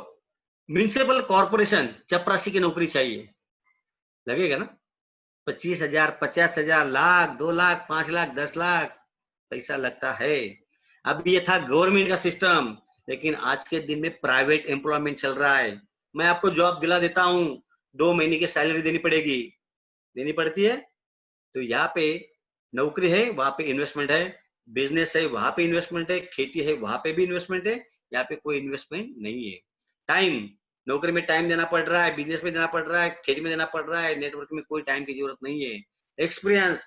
म्यूनिसिपल कॉर्पोरेशन, चपरासी की नौकरी चाहिए। लगेगा ना? 25,000, 50,000, लाख, 2 लाख, 5 लाख, 10 लाख पैसा लगता है। अब ये था गवर्नमेंट का सिस्टम, लेकिन आज के दिन में प्राइवेट एम्प्लॉयमेंट चल रहा है। मैं आपको जॉब दिला देता हूँ, 2 महीने की सैलरी देनी पड़ेगी, देनी पड़ती है। तो यहाँ पे नौकरी है, वहां पे इन्वेस्टमेंट है, बिजनेस है, वहां पे इन्वेस्टमेंट है, खेती है, वहां पे भी इन्वेस्टमेंट है, यहाँ पे कोई इन्वेस्टमेंट नहीं है। टाइम, नौकरी में टाइम देना पड़ रहा है, बिजनेस में देना पड़ रहा है, खेती में देना पड़ रहा है, नेटवर्क में कोई टाइम की जरूरत नहीं है। एक्सपीरियंस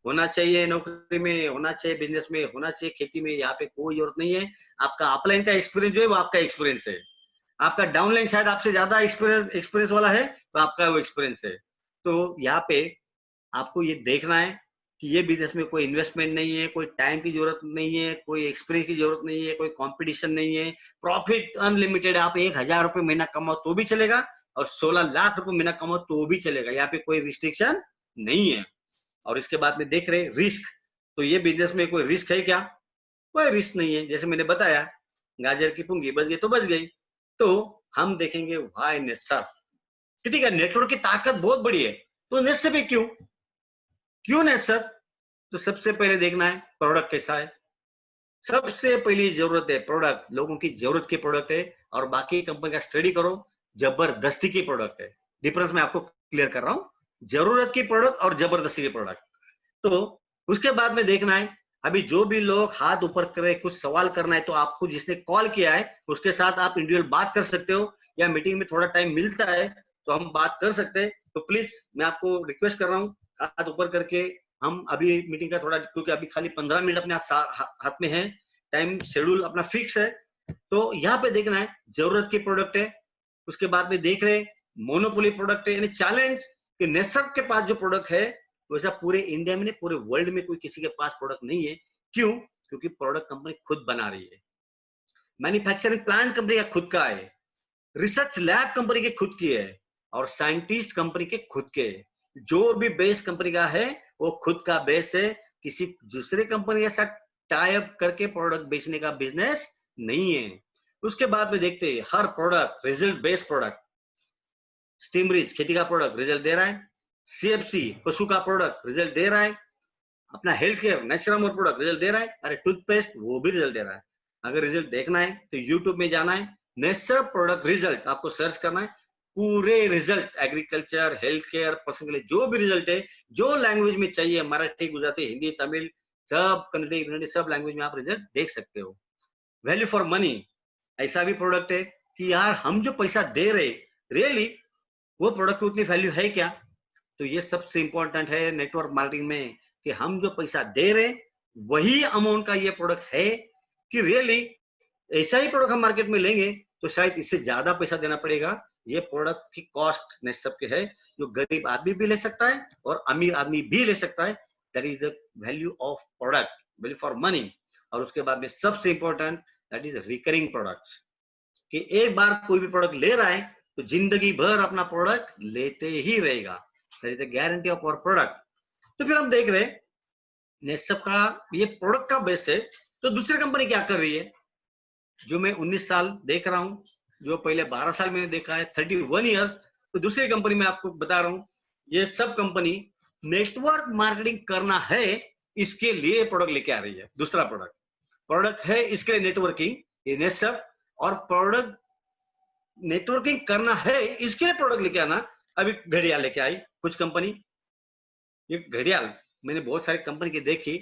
होना चाहिए, नौकरी में होना चाहिए, बिजनेस में होना चाहिए, खेती में, यहाँ पे कोई जरूरत नहीं है। आपका अपलाइन का एक्सपीरियंस जो है वो आपका एक्सपीरियंस है। आपका डाउनलाइन शायद आपसे ज्यादा एक्सपीरियंस एक्सपीरियंस वाला है, तो आपका वो एक्सपीरियंस है। तो यहाँ पे आपको ये देखना है कि ये बिजनेस में कोई इन्वेस्टमेंट नहीं है, कोई टाइम की जरूरत नहीं है, कोई एक्सपीरियंस की जरूरत नहीं है, कोई कंपटीशन नहीं है, प्रॉफिट अनलिमिटेड। आप 1,000 रुपए महीना कमाओ तो भी चलेगा, और 16 लाख रुपए महीना कमाओ तो भी चलेगा, यहाँ पे कोई रिस्ट्रिक्शन नहीं है। और इसके बाद में देख रहे रिस्क, तो ये बिजनेस में कोई रिस्क है क्या? कोई रिस्क नहीं है। जैसे मैंने बताया, गाजर की पुंगी बच गई तो बच गई। तो हम देखेंगे वाई नेटसर्फ, ठीक है, नेटवर्क की ताकत बहुत बड़ी है, तो नेटसर्फ पे क्यों क्यों नेटसर्फ? तो सबसे पहले देखना है प्रोडक्ट कैसा है। सबसे पहली जरूरत है प्रोडक्ट, लोगों की जरूरत की प्रोडक्ट है, और बाकी कंपनी का स्टडी करो, जबरदस्ती की प्रोडक्ट है। डिफरेंस मैं आपको क्लियर कर रहा हूं, जरूरत की प्रोडक्ट और जबरदस्ती की प्रोडक्ट। तो उसके बाद में देखना है, अभी जो भी लोग हाथ ऊपर करे, कुछ सवाल करना है, तो आपको जिसने कॉल किया है उसके साथ आप इंडिविजुअल बात कर सकते हो, या मीटिंग में थोड़ा टाइम मिलता है तो हम बात कर सकते हैं। तो प्लीज मैं आपको रिक्वेस्ट कर रहा हूँ, हाथ ऊपर करके, हम अभी मीटिंग का थोड़ा, क्योंकि अभी खाली 15 मिनट अपने हाथ में है, टाइम शेड्यूल अपना फिक्स है। तो यहाँ पे देखना है जरूरत की प्रोडक्ट है। उसके बाद में देख रहे मोनोपोली प्रोडक्ट है, यानी चैलेंज कि नेसर के पास जो प्रोडक्ट है वैसा पूरे इंडिया में नहीं, पूरे वर्ल्ड में कोई किसी के पास प्रोडक्ट नहीं है। क्यों? क्योंकि प्रोडक्ट कंपनी खुद बना रही है, मैन्युफैक्चरिंग प्लांट कंपनी का खुद का है, रिसर्च लैब कंपनी के खुद की है, और साइंटिस्ट कंपनी के खुद के है। जो भी बेस कंपनी का है वो खुद का बेस है, किसी दूसरे कंपनी के साथ टाई अप करके प्रोडक्ट बेचने का बिजनेस नहीं है। उसके बाद में देखते हैं हर प्रोडक्ट रिजल्ट बेस्ड प्रोडक्ट, स्टीमरिच खेती का प्रोडक्ट रिजल्ट दे रहा है, सीएफसी पशु का प्रोडक्ट रिजल्ट दे रहा है, अपना health care natural product result दे रहा है, अरे टूथपेस्ट वो भी रिजल्ट दे रहा है। अगर रिजल्ट देखना है तो यूट्यूब में जाना है, नेचर प्रोडक्ट रिजल्ट आपको सर्च करना है, पूरे result agriculture health care person के लिए जो भी रिजल्ट है, जो लैंग्वेज में चाहिए, मराठी गुजराती हिंदी तमिल सब, कन्नड़ी सब लैंग्वेज में आप रिजल्ट देख सकते हो। वैल्यू फॉर मनी ऐसा भी प्रोडक्ट है कि यार हम जो पैसा दे रहे रियली वो प्रोडक्ट की उतनी वैल्यू है क्या? तो ये सबसे इंपॉर्टेंट है नेटवर्क मार्केटिंग में, कि हम जो पैसा दे रहे वही अमाउंट का ये प्रोडक्ट है, कि रियली ऐसा ही प्रोडक्ट हम मार्केट में लेंगे तो शायद इससे ज्यादा पैसा देना पड़ेगा। ये प्रोडक्ट की कॉस्ट ने सबके है, जो गरीब आदमी भी ले सकता है और अमीर आदमी भी ले सकता है। That is the value of product, value for money. और उसके बाद में सबसे important that is recurring product, कि एक बार कोई भी प्रोडक्ट ले रहा है तो जिंदगी भर अपना प्रोडक्ट लेते ही रहेगा, that is the guarantee of our product. तो फिर हम देख रहे हैं नेसप का ये प्रोडक्ट का बेस है, तो दूसरी कंपनी क्या कर रही है? जो मैं 19 साल देख रहा हूं, जो पहले 12 साल मैंने देखा है, 31 ईयर्स, तो दूसरी कंपनी में आपको बता रहा हूं, ये सब कंपनी नेटवर्क मार्केटिंग करना है इसके लिए प्रोडक्ट लेके आ रही है। दूसरा प्रोडक्ट प्रोडक्ट है इसके लिए नेटवर्किंग, ये नेटसप, और प्रोडक्ट नेटवर्किंग करना है इसके लिए प्रोडक्ट लेके आना। अभी घड़ियाल लेके आई कुछ कंपनी, ये घड़ियाल मैंने बहुत सारी कंपनी की देखी,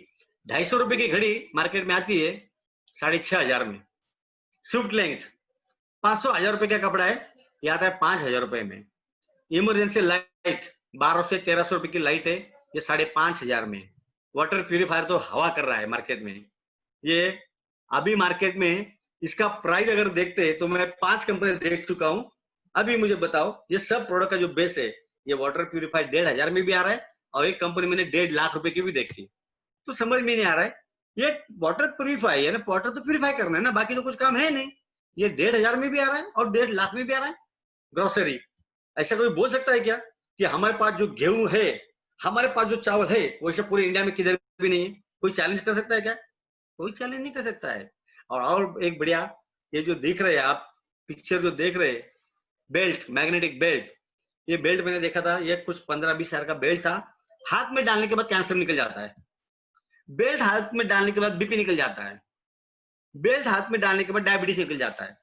250 रुपए की घड़ी मार्केट में आती है 6,500 में। स्विफ्ट लेंथ 500,000 रुपए का कपड़ा है, ये आता है 5,000 रुपए में। इमरजेंसी लाइट 1,200 से 1,300 रुपए की लाइट है, ये 5,500 में। वाटर प्यूरिफायर तो हवा कर रहा है मार्केट में। ये अभी मार्केट में इसका प्राइस अगर देखते हैं तो मैं 5 कंपनी देख चुका हूं। अभी मुझे बताओ, ये सब प्रोडक्ट का जो बेस है, ये वाटर प्यूरिफायर 1,500 में भी आ रहा है, और एक कंपनी मैंने 1.5 लाख रुपए की भी देखी। तो समझ में नहीं आ रहा है, ये वाटर प्यूरिफाई है ना, वाटर तो प्यूरिफाई करना है ना, बाकी तो कुछ काम है नहीं। ये 1,500 में भी आ रहा है और 1.5 लाख में भी आ रहा है। ग्रोसरी, ऐसा कोई बोल सकता है क्या कि हमारे पास जो गेहूं है, हमारे पास जो चावल है, वैसे पूरे इंडिया में किधर भी नहीं है? कोई चैलेंज कर सकता है क्या? कोई चैलेंज नहीं कर सकता है। और एक बढ़िया, ये जो देख रहे हैं आप पिक्चर जो देख रहे हैं, बेल्ट, मैग्नेटिक बेल्ट, ये बेल्ट मैंने देखा था, ये कुछ 15-20 हजार का बेल्ट था। हाथ में डालने के बाद कैंसर निकल जाता है, बेल्ट हाथ में डालने के बाद बीपी निकल जाता है, बेल्ट हाथ में डालने के बाद डायबिटीज निकल जाता है।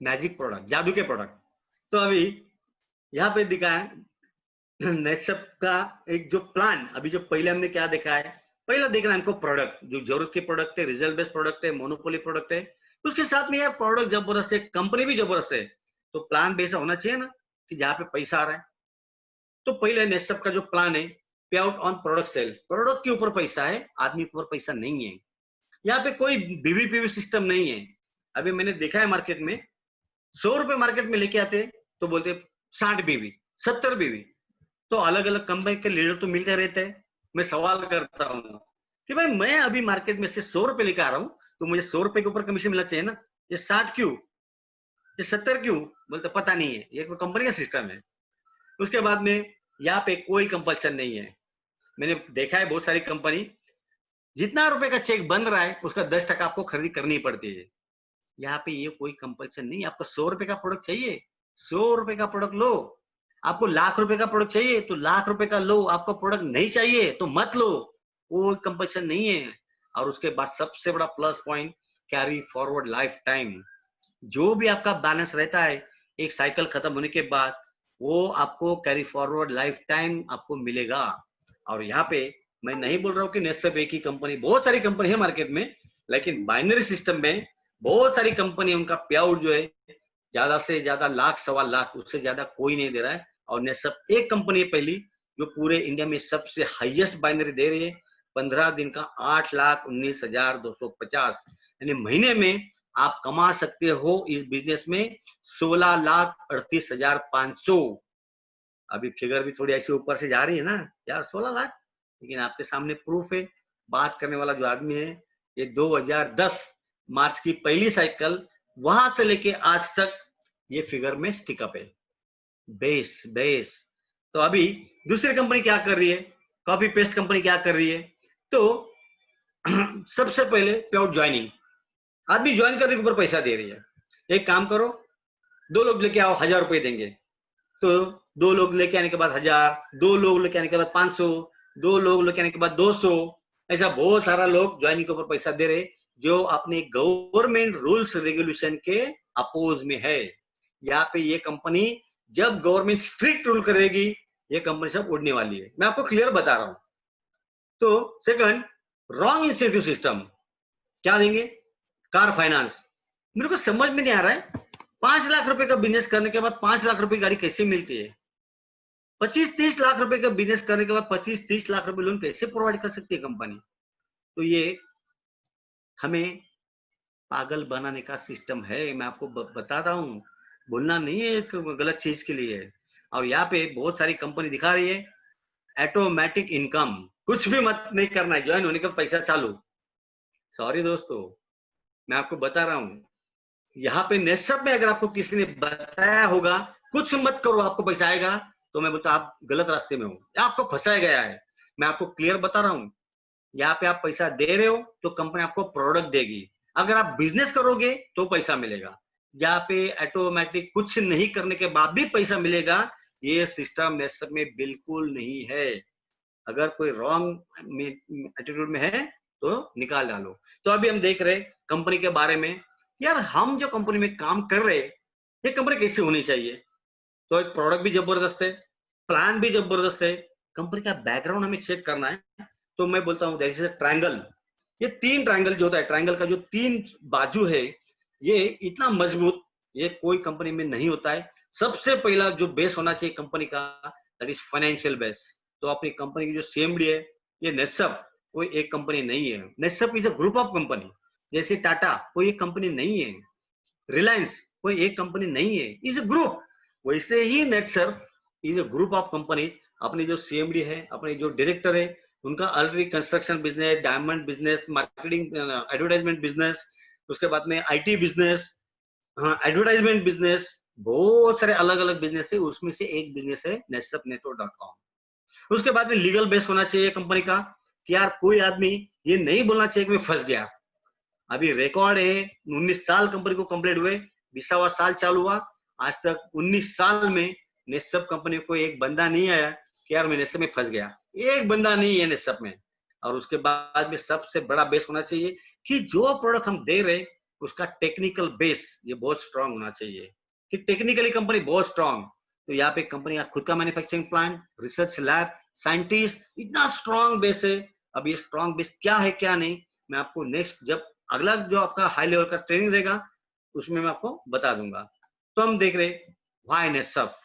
मैजिक प्रोडक्ट, जादू के प्रोडक्ट। तो अभी यहाँ पे दिखा है नेटसप का एक जो प्लान, अभी जो पहले हमने क्या देखा है, पहला देखना हमको प्रोडक्ट, जो जरूरत के प्रोडक्ट है, रिजल्ट बेस्ड प्रोडक्ट है, मोनोपोली प्रोडक्ट है, उसके साथ में यार प्रोडक्ट जबरदस्त है, कंपनी भी जबरदस्त है, तो प्लान बेसा होना चाहिए ना, कि जहाँ पे पैसा आ रहा है। तो पहले नेटसप का जो प्लान है, pay out on product sale, product के ऊपर पैसा है, आदमी के ऊपर पैसा नहीं है। यहाँ पे कोई बीवीपीवी सिस्टम नहीं है। अभी मैंने देखा है मार्केट में, 100 रुपए मार्केट में लेके आते तो बोलते 60 बीवी, 70 बीवी। तो अलग अलग कंपनी के लीडर तो मिलते रहते हैं। मैं सवाल करता हूँ कि भाई मैं अभी मार्केट में से 100 रुपए लेकर आ रहा हूँ, तो मुझे 100 रुपए के ऊपर कमीशन मिलना चाहिए ना। ये 60 क्यों, ये 70 क्यों? बोलते पता नहीं है, ये तो कंपनी का सिस्टम है। उसके बाद में यहाँ पे कोई कंपल्सन नहीं है। मैंने देखा है बहुत सारी कंपनी, जितना रुपए का चेक बन रहा है उसका 10% आपको खरीदी करनी पड़ती है। यहाँ पे ये कोई कंपल्सन नहीं। आपको 100 रुपए का प्रोडक्ट चाहिए, 100 रुपए का प्रोडक्ट लो। आपको लाख रुपए का प्रोडक्ट चाहिए तो लाख रुपए का लो। आपको प्रोडक्ट नहीं चाहिए तो मत लो, कोई कंपल्सन नहीं है। और उसके बाद सबसे बड़ा plus point, carry forward life time. जो भी आपका बैलेंस रहता है एक साइकिल खत्म होने के बाद, वो आपको कैरी फॉरवर्ड लाइफ टाइम आपको मिलेगा। और यहाँ पे मैं नहीं बोल रहा हूँ कि नेटसप एक ही कंपनी, बहुत सारी कंपनी है मार्केट में, लेकिन बाइनरी सिस्टम में बहुत सारी कंपनी, उनका पे आउट जो है ज्यादा से ज्यादा लाख, 1.25 लाख, उससे ज्यादा कोई नहीं दे रहा है। और नेटसप एक कंपनी है पहली जो पूरे इंडिया में सबसे हाईएस्ट बाइनरी दे रही है। 15 दिन का 8,19,250, यानी महीने में आप कमा सकते हो इस बिजनेस में 16,38,500। अभी फिगर भी थोड़ी ऐसी ऊपर से जा रही है ना यार, 16 लाख, लेकिन आपके सामने प्रूफ है। बात करने वाला जो आदमी है, ये 2010 मार्च की पहली साइकिल, वहां से लेके आज तक ये फिगर में स्टिकअप है। Base base. तो अभी दूसरी कंपनी क्या कर रही है, कॉपी पेस्ट कंपनी क्या कर रही है? तो सबसे पहले पे आउट ज्वाइनिंग, आदमी ज्वाइन करने के ऊपर पैसा दे रही है। एक काम करो, 2 लोग लेके आओ, 1,000 रुपए देंगे। तो 2 लोग लेके आने के बाद 1,000, 2 लोग लेके आने के बाद 500, 2 लोग लेके आने के बाद 200, ऐसा बहुत सारा लोग ज्वाइनिंग के ऊपर पैसा दे रहे, जो अपने गवर्नमेंट रूल्स रेगुलेशन के अपोज में है। यहाँ पे ये कंपनी, जब गवर्नमेंट स्ट्रिक्ट रूल करेगी, ये कंपनी सब उड़ने वाली है, मैं आपको क्लियर बता रहा हूं। तो सेकंड, रॉन्ग इंसेंटिव सिस्टम। क्या देंगे? Car finance. मेरे को समझ में नहीं आ रहा है, 5 लाख रुपए का बिजनेस करने के बाद 5 लाख रुपए की गाड़ी कैसे मिलती है? 25-30 लाख रुपए का बिजनेस करने के बाद 25-30 लाख रुपए लोन कैसे प्रोवाइड कर सकती है कंपनी? तो ये हमें पागल बनाने का सिस्टम है, मैं आपको बताता हूँ। बोलना नहीं है एक गलत चीज के लिए। और यहाँ पे बहुत सारी कंपनी दिखा रही है ऑटोमेटिक इनकम, कुछ भी मत नहीं करना है, ज्वाइन होने का पैसा चालू। सॉरी दोस्तों, मैं आपको बता रहा हूँ, यहाँ पे नेटसप में अगर आपको किसी ने बताया होगा कुछ मत करो आपको पैसा आएगा, तो मैं बोलता आप गलत रास्ते में हो, आपको फंसाया गया है। मैं आपको क्लियर बता रहा हूँ, यहाँ पे आप पैसा दे रहे हो तो कंपनी आपको प्रोडक्ट देगी। अगर आप बिजनेस करोगे तो पैसा मिलेगा। यहाँ पे ऑटोमेटिक कुछ नहीं करने के बाद भी पैसा मिलेगा, ये सिस्टम नेटसप में बिल्कुल नहीं है। अगर कोई रॉन्ग एटीट्यूड में है तो निकाल डालो। तो अभी हम देख रहे कंपनी के बारे में, यार हम जो कंपनी में काम कर रहे हैं, ये कंपनी कैसे होनी चाहिए? तो एक प्रोडक्ट भी जबरदस्त है, प्लान भी जबरदस्त है, कंपनी का बैकग्राउंड हमें चेक करना है। तो मैं बोलता हूँ दैट इज अ ट्रायंगल। ये 3 ट्रायंगल जो होता है, ट्रायंगल का जो 3 बाजू है, ये इतना मजबूत ये कोई कंपनी में नहीं होता है। सबसे पहला जो बेस होना चाहिए कंपनी का, दैट इज फाइनेंशियल बेस। तो अपनी कंपनी की जो सीएमडी है, ये नेटसप कोई एक कंपनी नहीं है। Netsurf is a group of company. जैसे टाटा कोई एक कंपनी नहीं है, रिलायंस कोई एक कंपनी नहीं है, इज अ ग्रुप। वैसे ही Netsurf is a group of company. अपनी जो सीएमडी है, अपने जो डायरेक्टर है, उनका already construction business, diamond business, marketing, advertisement business, उसके बाद में आईटी बिजनेस, हाँ एडवर्टाइजमेंट बिजनेस, बहुत सारे अलग अलग बिजनेस है, उसमें से एक बिजनेस है नेटसप नेटवर्क डॉट कॉम। उसके बाद में लीगल बेस होना चाहिए कंपनी का, कि यार कोई आदमी ये नहीं बोलना चाहिए कि मैं फंस गया। अभी रिकॉर्ड है 19 साल कंपनी को कंप्लीट हुए, 20वां साल चालू हुआ, आज तक 19 साल में नेटसप कंपनी को एक बंदा नहीं आया कि यार मैं नेटसप में फंस गया। एक बंदा नहीं है नेटसप में। और उसके बाद में सबसे बड़ा बेस होना चाहिए कि जो प्रोडक्ट हम दे रहे उसका टेक्निकल बेस ये बहुत स्ट्रांग होना चाहिए, कि टेक्निकली कंपनी बहुत स्ट्रांग। तो यहाँ पे कंपनी का खुद का manufacturing plant, research lab, scientist, इतना स्ट्रॉन्ग बेस है। अब ये स्ट्रॉन्ग बेस क्या है क्या नहीं, मैं आपको नेक्स्ट जब अगला जो आपका हाई लेवल का ट्रेनिंग रहेगा उसमें मैं आपको बता दूंगा। तो हम देख रहे व्हाई नेटसप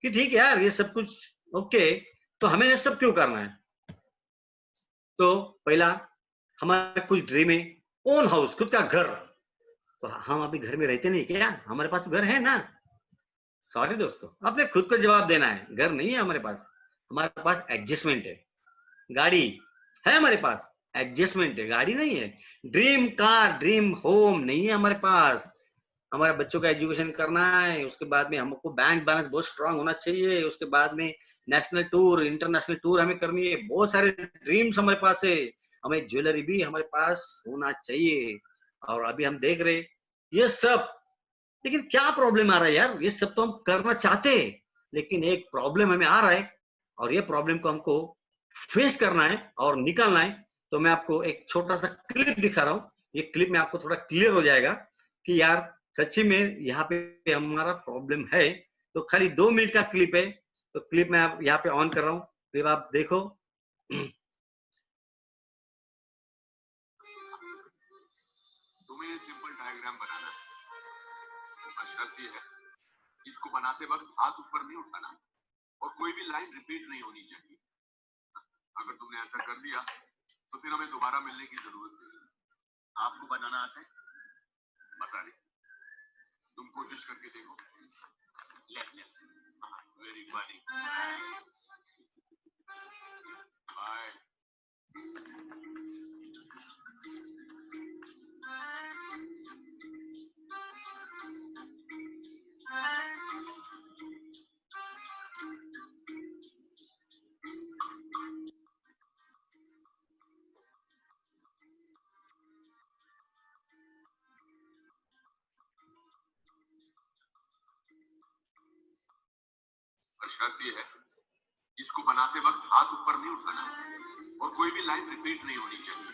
कि ठीक है यार ये सब कुछ ओके, तो हमें नेटसप क्यों करना है। तो पहला हमारा कुछ ड्रीम है, ओन हाउस, खुद का घर। तो हम अभी घर में रहते नहीं क्या, हमारे पास तो घर है ना। सॉरी दोस्तों, आपने खुद को जवाब देना है, घर नहीं है हमारे पास एडजस्टमेंट है। गाड़ी है हमारे पास, एडजस्टमेंट है, गाड़ी नहीं है। ड्रीम कार, ड्रीम होम नहीं है हमारे पास। हमारे बच्चों का एजुकेशन करना है, उसके बाद में हमको बैंक बैलेंस बहुत स्ट्रांग होना चाहिए, उसके बाद में नेशनल टूर, इंटरनेशनल टूर हमें करनी है, बहुत सारे ड्रीम्स हमारे पास है। हमें ज्वेलरी भी हमारे पास होना चाहिए। और अभी हम देख रहे ये सब, लेकिन क्या प्रॉब्लम आ रहा है यार, ये सब तो हम करना चाहते हैं, लेकिन एक प्रॉब्लम हमें आ रहा है और ये प्रॉब्लम को हमको फेस करना है और निकलना है। तो मैं आपको एक छोटा सा क्लिप दिखा रहा हूँ, ये क्लिप में आपको थोड़ा क्लियर हो जाएगा कि यार सच्ची में यहाँ पे हमारा प्रॉब्लम है। तो खाली 2 मिनट का क्लिप है, तो क्लिप मैं आप यहाँ पे ऑन कर रहा हूँ, क्लिप आप देखो। तुम्हें ये सिंपल डायग्राम बनाना है, शर्त ये है इसको बनाते वक्त हाथ ऊपर नहीं उठाना और कोई भी लाइन रिपीट नहीं होनी चाहिए। अगर तुमने ऐसा कर दिया तो फिर हमें दोबारा मिलने की जरूरत नहीं। आपको बनाना आता है? बता नहीं, तुम कोशिश करके देखो। Very funny. बाय। शर्त ये है इसको बनाते वक्त हाथ ऊपर नहीं उठाना और कोई भी लाइन रिपीट नहीं होनी चाहिए।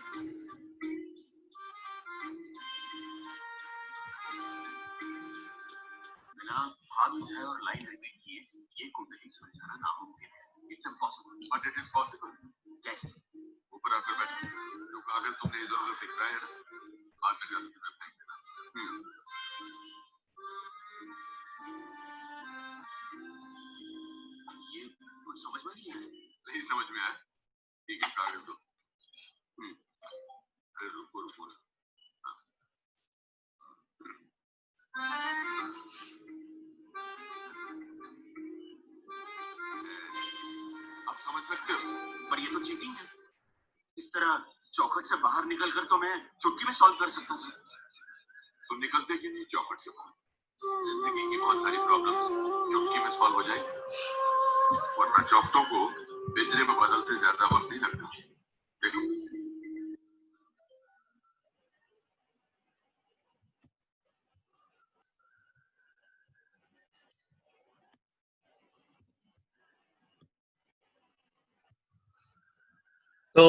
बिना हाथ उठाए और लाइन रिपीट किए ये कुंडली सुलझाना नामुमकिन है। It's impossible, but it is possible. कैसे? ऊपर आकर बैठो, जो कागज तुमने इधर उधर बिखराए हैं ना, हाथ से जाकर तुम्हें फेंक देना। ये कुछ समझ में नहीं आया? नहीं समझ में आया? ठीक है, कागज दो। अरे रुको रुको, आप समझ सकते हो, पर ये तो चीटिंग है। इस तरह चौखट से बाहर निकलकर तो मैं चुटकी में सॉल्व कर सकता हूँ। तुम निकलते क्यों नहीं चौखट से बाहर? जिंदगी की बहुत सारी प्रॉब्लम्स चुटकी में सॉल्व हो जाएगी, वरना चौखटों को पिंजरे में बदलते ज्यादा वक्त नहीं लगता। देखो, तो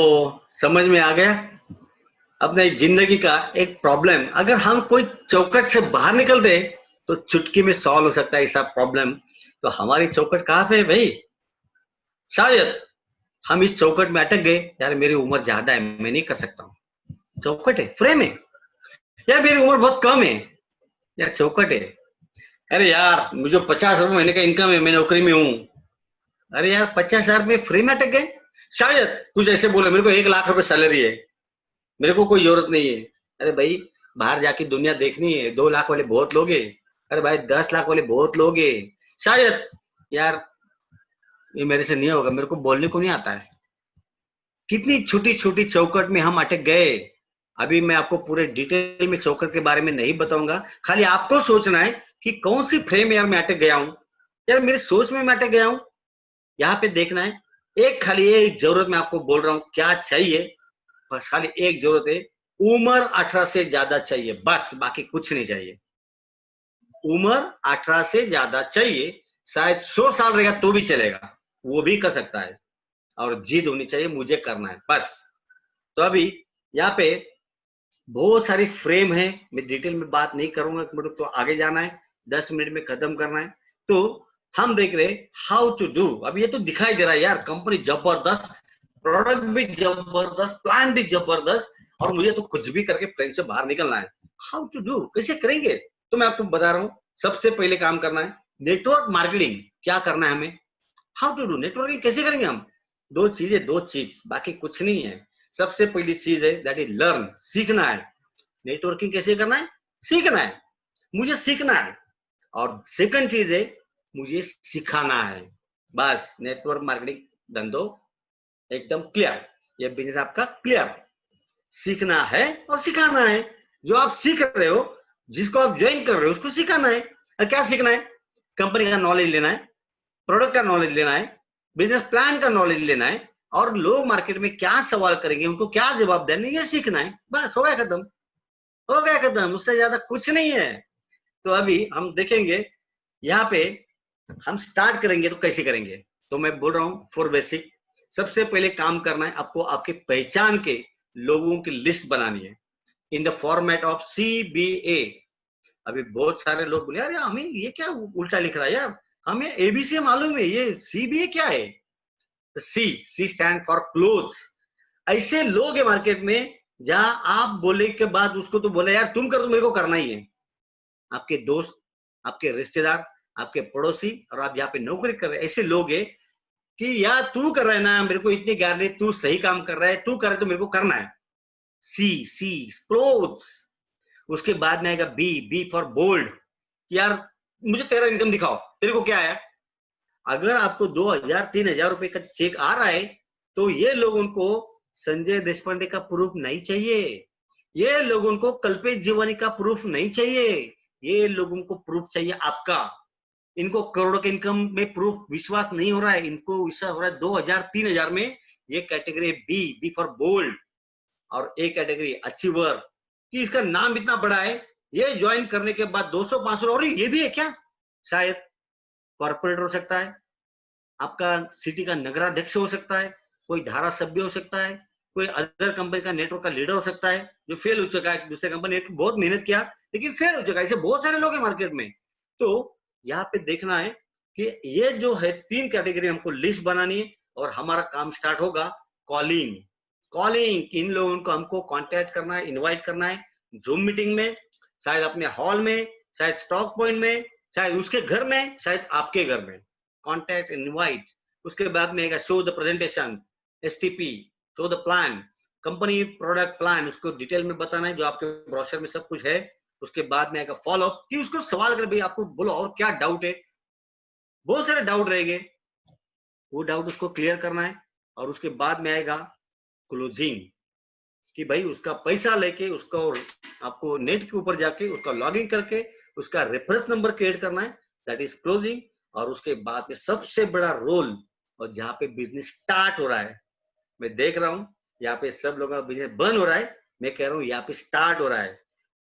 समझ में आ गया अपने जिंदगी का एक प्रॉब्लम, अगर हम कोई चौकट से बाहर निकलते तो चुटकी में सॉल्व हो सकता है ऐसा प्रॉब्लम। तो हमारी चौकट कहाँ पे है भाई? शायद हम इस चौकट में अटक गए, यार मेरी उम्र ज्यादा है, मैं नहीं कर सकता हूँ। चौकट है, फ्रेम है, यार मेरी उम्र बहुत कम है, यार चौकट है। अरे यार मुझे 50,000 महीने का इनकम है, मैं नौकरी में हूँ। अरे यार 50,000 में फ्रेम में अटक गए। शायद कुछ ऐसे बोले मेरे को 1 लाख रुपए सैलरी है, मेरे को कोई जरूरत नहीं है। अरे भाई बाहर जाके दुनिया देखनी है, 2 लाख वाले बहुत लोग हैं, अरे भाई 10 लाख वाले बहुत लोग हैं। शायद यार ये मेरे से नहीं होगा, मेरे को बोलने को नहीं आता है। कितनी छोटी छोटी चौकट में हम अटक गए। अभी मैं आपको पूरे डिटेल में चौकट के बारे में नहीं बताऊंगा, खाली आपको सोचना है कि कौन सी फ्रेम यार मैं अटक गया हूं, यार मेरी सोच में मैं अटक गया हूं। यहाँ पे देखना है, एक खाली एक जरूरत मैं आपको बोल रहा हूँ क्या चाहिए, बस खाली एक जरूरत है, उम्र 18 से ज्यादा चाहिए, बस बाकी कुछ नहीं चाहिए। उम्र 18 से ज्यादा चाहिए, शायद 100 साल रहेगा तो भी चलेगा, वो भी कर सकता है, और जिद होनी चाहिए मुझे करना है बस। तो अभी यहाँ पे बहुत सारी फ्रेम है, मैं डिटेल में बात नहीं करूंगा, मेरे को तो आगे जाना है, 10 मिनट में खत्म करना है। तो हम देख रहे हाउ टू डू। अब ये तो दिखाई दे रहा है यार, कंपनी जबरदस्त, प्रोडक्ट भी जबरदस्त, प्लान भी जबरदस्त, और मुझे तो कुछ भी करके फ्रेम से बाहर निकलना है। हाउ टू डू, कैसे करेंगे? तो मैं आपको बता रहा हूँ, सबसे पहले काम करना है नेटवर्क मार्केटिंग। क्या करना है हमें? हाउ टू डू नेटवर्किंग, कैसे करेंगे हम? दो चीज, बाकी कुछ नहीं है। सबसे पहली चीज है दैट इज लर्न, सीखना है। नेटवर्किंग कैसे करना है? सीखना है, मुझे सीखना है। और सेकंड चीज है मुझे सिखाना है। बस नेटवर्क मार्केटिंग धंधो एकदम क्लियर, ये बिजनेस आपका क्लियर। सीखना है और सिखाना है। जो आप सीख रहे हो, जिसको आप ज्वाइन कर रहे हो, उसको सिखाना है। और क्या सीखना है? कंपनी का नॉलेज लेना है, प्रोडक्ट का नॉलेज लेना है, बिजनेस प्लान का नॉलेज लेना है, और लोग मार्केट में क्या सवाल करेंगे, उनको क्या जवाब देना है, ये सीखना है। बस हो गया खत्म, हो गया खत्म, उससे ज्यादा कुछ नहीं है। तो अभी हम देखेंगे यहाँ पे, हम स्टार्ट करेंगे तो कैसे करेंगे। तो मैं बोल रहा हूँ फॉर बेसिक, सबसे पहले काम करना है आपको, आपके पहचान के लोगों की लिस्ट बनानी है in the format of CBA। अभी बहुत सारे लोग बोले यार हमें ये क्या उल्टा लिख रहा है यार, हमें ABC मालूम है, ये CBA क्या है? सी स्टैंड फॉर क्लोथ्स। ऐसे लोग है मार्केट में, जहां आप बोले के बाद उसको तो बोले यार तुम कर, तो मेरे को करना ही है। आपके दोस्त, आपके रिश्तेदार, आपके पड़ोसी, और आप यहाँ पे नौकरी कर रहे, ऐसे लोग हैं कि यार तू कर रहा है ना, मेरे को इतनी गारंटी, तू सही काम कर रहा है, तू करे तो मेरे को करना है। सी क्लोथ्स। उसके बाद में आएगा बी फॉर बोल्ड। यार मुझे तेरा इनकम दिखाओ, तेरे को क्या है? अगर आपको 2,000 3,000 रुपए का चेक आ रहा है, तो ये लोगों को संजय देशपांडे का प्रूफ नहीं चाहिए, ये लोगों को कल्पेश जीवानी का प्रूफ नहीं चाहिए, ये लोगों को प्रूफ चाहिए आपका। इनको करोड़ों के इनकम में प्रूफ विश्वास नहीं हो रहा है, इनको विश्वास हो रहा है 2,000 3,000 में। ये कैटेगरी बी फॉर बोल्ड। और ए कैटेगरी अचीवर, कि इसका नाम इतना बड़ा है, ये ज्वाइन करने के बाद 200 500, और ये भी है क्या? शायद कॉर्पोरेटर हो सकता है, आपका सिटी का नगराध्यक्ष हो सकता है, कोई धारा सभ्य हो सकता है, कोई अदर कंपनी का नेटवर्क का लीडर हो सकता है, जो फेल हो चुका है, दूसरे कंपनी ने बहुत मेहनत किया लेकिन फेल हो चुका है। ऐसे बहुत सारे लोग हैं मार्केट में। तो यहाँ पे देखना है कि ये जो है 3 कैटेगरी हमको लिस्ट बनानी है, और हमारा काम स्टार्ट होगा कॉलिंग। कॉलिंग, इन लोगों को हमको कांटेक्ट करना है, इनवाइट करना है, जूम मीटिंग में, शायद अपने हॉल में, शायद स्टॉक पॉइंट में, शायद उसके घर में, शायद आपके घर में। Contact invite. उसके बाद में आएगा show the presentation, STP, show the plan, company product plan, उसको डिटेल में बताना है, जो आपके ब्रोशर में सब कुछ है। उसके बाद में आएगा फॉलो अप, कि उसको सवाल कर भाई आपको बोलो और क्या डाउट है, बहुत सारे डाउट रहेंगे, वो डाउट उसको क्लियर करना है। और उसके बाद में आएगा क्लोजिंग, कि भाई उसका पैसा लेके उसको, आपको नेट के ऊपर जाके उसका लॉगिन करके उसका रेफरेंस नंबर क्रिएट करना है, दैट इज क्लोजिंग। और उसके बाद में सबसे बड़ा रोल, और जहां पे बिजनेस स्टार्ट हो रहा है, मैं देख रहा हूं यहाँ पे सब लोगों का बिजनेस बंद हो रहा है, मैं कह रहा हूँ यहाँ पे स्टार्ट हो रहा है।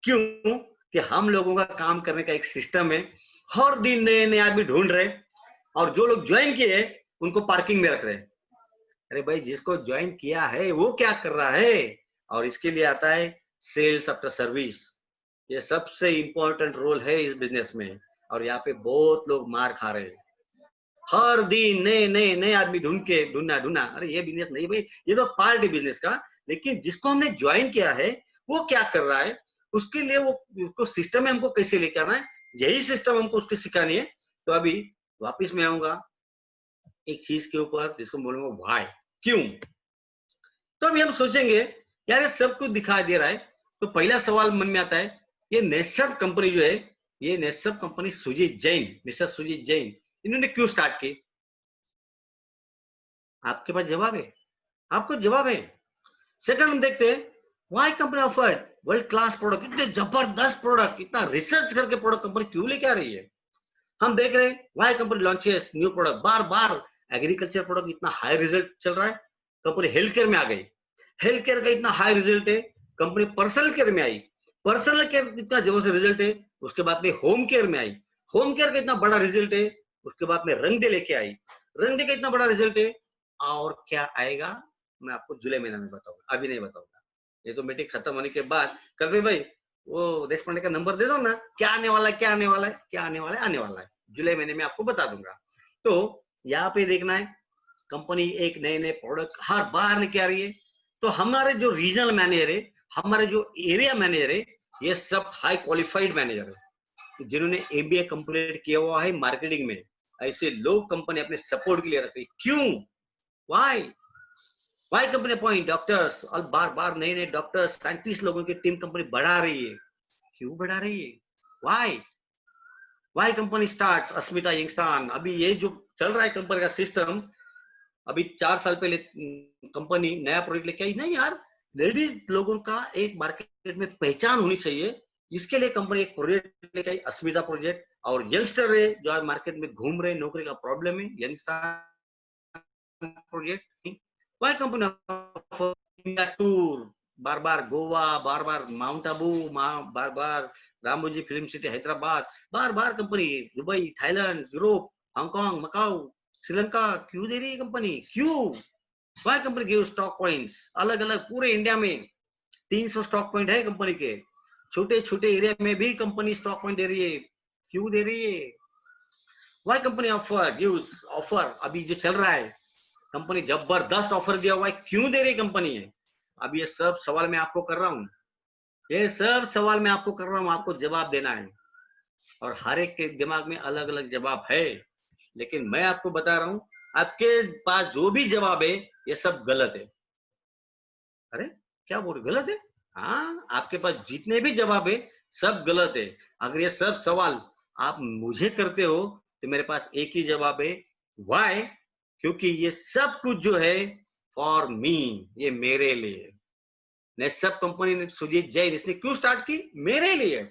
क्यों? कि हम लोगों का काम करने का एक सिस्टम है, हर दिन नए नए आदमी ढूंढ रहे, और जो लोग ज्वाइन किए उनको पार्किंग में रख रहे। अरे भाई जिसको ज्वाइन किया है वो क्या कर रहा है? और इसके लिए आता है सेल्स आफ्टर सर्विस। ये सबसे इंपॉर्टेंट रोल है इस बिजनेस में, और यहाँ पे बहुत लोग मार खा रहे हैं। हर दिन नए नए नए आदमी ढूंढना ढूंढना, अरे ये बिजनेस नहीं भाई, ये तो पार्ट है बिजनेस का, लेकिन जिसको हमने ज्वाइन किया है वो क्या कर रहा है, उसके लिए वो उसको सिस्टम में हमको कैसे लेके आना है, यही सिस्टम हमको उसको सिखानी है। तो अभी वापिस में आऊंगा एक चीज के ऊपर, जिसको बोलूंगा व्हाई, क्यों। तो अभी हम सोचेंगे यार ये सब कुछ दिखाई दे रहा है, तो पहला सवाल मन में आता है, ये नेसप कंपनी जो है, ये नेसप कंपनी सुजीत जैन, मिस्टर सुजीत जैन, इन्होंने क्यों स्टार्ट की? आपके पास जवाब है? आपको जवाब है? सेकंड हम देखते हैं, why company offered world class product, इतने जबरदस्त प्रोडक्ट, इतना रिसर्च करके प्रोडक्ट कंपनी क्यों लेके आ रही है? हम देख रहे हैं why company launches new product, bar bar agriculture product इतना हाई रिजल्ट चल रहा है, कंपनी हेल्थ केयर में आ गई, हेल्थ केयर का इतना हाई रिजल्ट है, कंपनी पर्सनल केयर में आई, पर्सनल केयर इतना जबरदस्त रिजल्ट है, उसके बाद में होम केयर में आई, होम केयर का इतना बड़ा रिजल्ट है, उसके बाद में रंग दे लेके आई, रंग दे का इतना बड़ा रिजल्ट है। और क्या आएगा मैं आपको जुलाई महीना में बताऊंगा, अभी नहीं बताऊंगा। ये तो मीटिंग खत्म होने के बाद, कल भाई वो देश पांडे का नंबर दे दो ना, क्या आने वाला है, क्या आने वाला है, क्या आने वाला है, आने वाला है, जुलाई महीने में आपको बता दूंगा। तो यहाँ पे देखना है, कंपनी एक नए नए प्रोडक्ट हर बार लेके आ रही है। तो हमारे जो रीजनल मैनेजर है, हमारे जो एरिया मैनेजर है, ये सब हाई क्वालिफाइड मैनेजर है जिन्होंने एमबीए कंप्लीट किया हुआ है मार्केटिंग में। ऐसे लोग कंपनी अपने सपोर्ट के लिए रखती है। क्यों? Why why company appoint doctors, और बार बार नए नए डॉक्टर्स, साइंटिस्ट लोगों की टीम कंपनी बढ़ा रही है। क्यों बढ़ा रही है? वाई वाई कंपनी स्टार्ट अस्मिता यंगस्टान। अभी ये जो चल रहा है कंपनी का सिस्टम, अभी 4 साल पहले कंपनी नया प्रोजेक्ट लेके आई। नहीं यार, लेडीज लोगों का एक मार्केट में पहचान होनी चाहिए, इसके लिए कंपनी एक प्रोजेक्ट लेके आई, अस्मिता प्रोजेक्ट। और यंगस्टर है जो आज मार्केट में घूम रहे, नौकरी का प्रॉब्लम है, youngster project. Why company India tour, बार बार गोवा, बार बार माउंट आबू, बार बार रामोजी फिल्म सिटी हैदराबाद, बार बार company Dubai, Thailand, Europe, Hong Kong, Macau, Sri Lanka. क्यों दे रही है कंपनी? क्यों? Why company give stock points अलग अलग पूरे इंडिया में 300 स्टॉक पॉइंट है कंपनी के। छोटे छोटे एरिया में भी कंपनी स्टॉक पॉइंट दे रही है। क्यों दे रही है? Why company offer gives offer, अभी जो चल रहा है कंपनी जबरदस्त ऑफर दिया हुआ है। क्यों दे रही कंपनी है? अब ये सब सवाल मैं आपको कर रहा हूँ, ये सब सवाल मैं आपको कर रहा हूँ, आपको जवाब देना है। और हर एक के दिमाग में अलग अलग जवाब है, लेकिन मैं आपको बता रहा हूँ, आपके पास जो भी जवाब है ये सब गलत है। अरे क्या बोल रहे? गलत है? हाँ, आपके पास जितने भी जवाब है सब गलत है। अगर ये सब सवाल आप मुझे करते हो तो मेरे पास एक ही जवाब है, वाई, क्योंकि ये सब कुछ जो है फॉर मी, ये मेरे लिए। ने सब कंपनी ने सुजीत जैन इसने क्यों स्टार्ट की? मेरे लिए।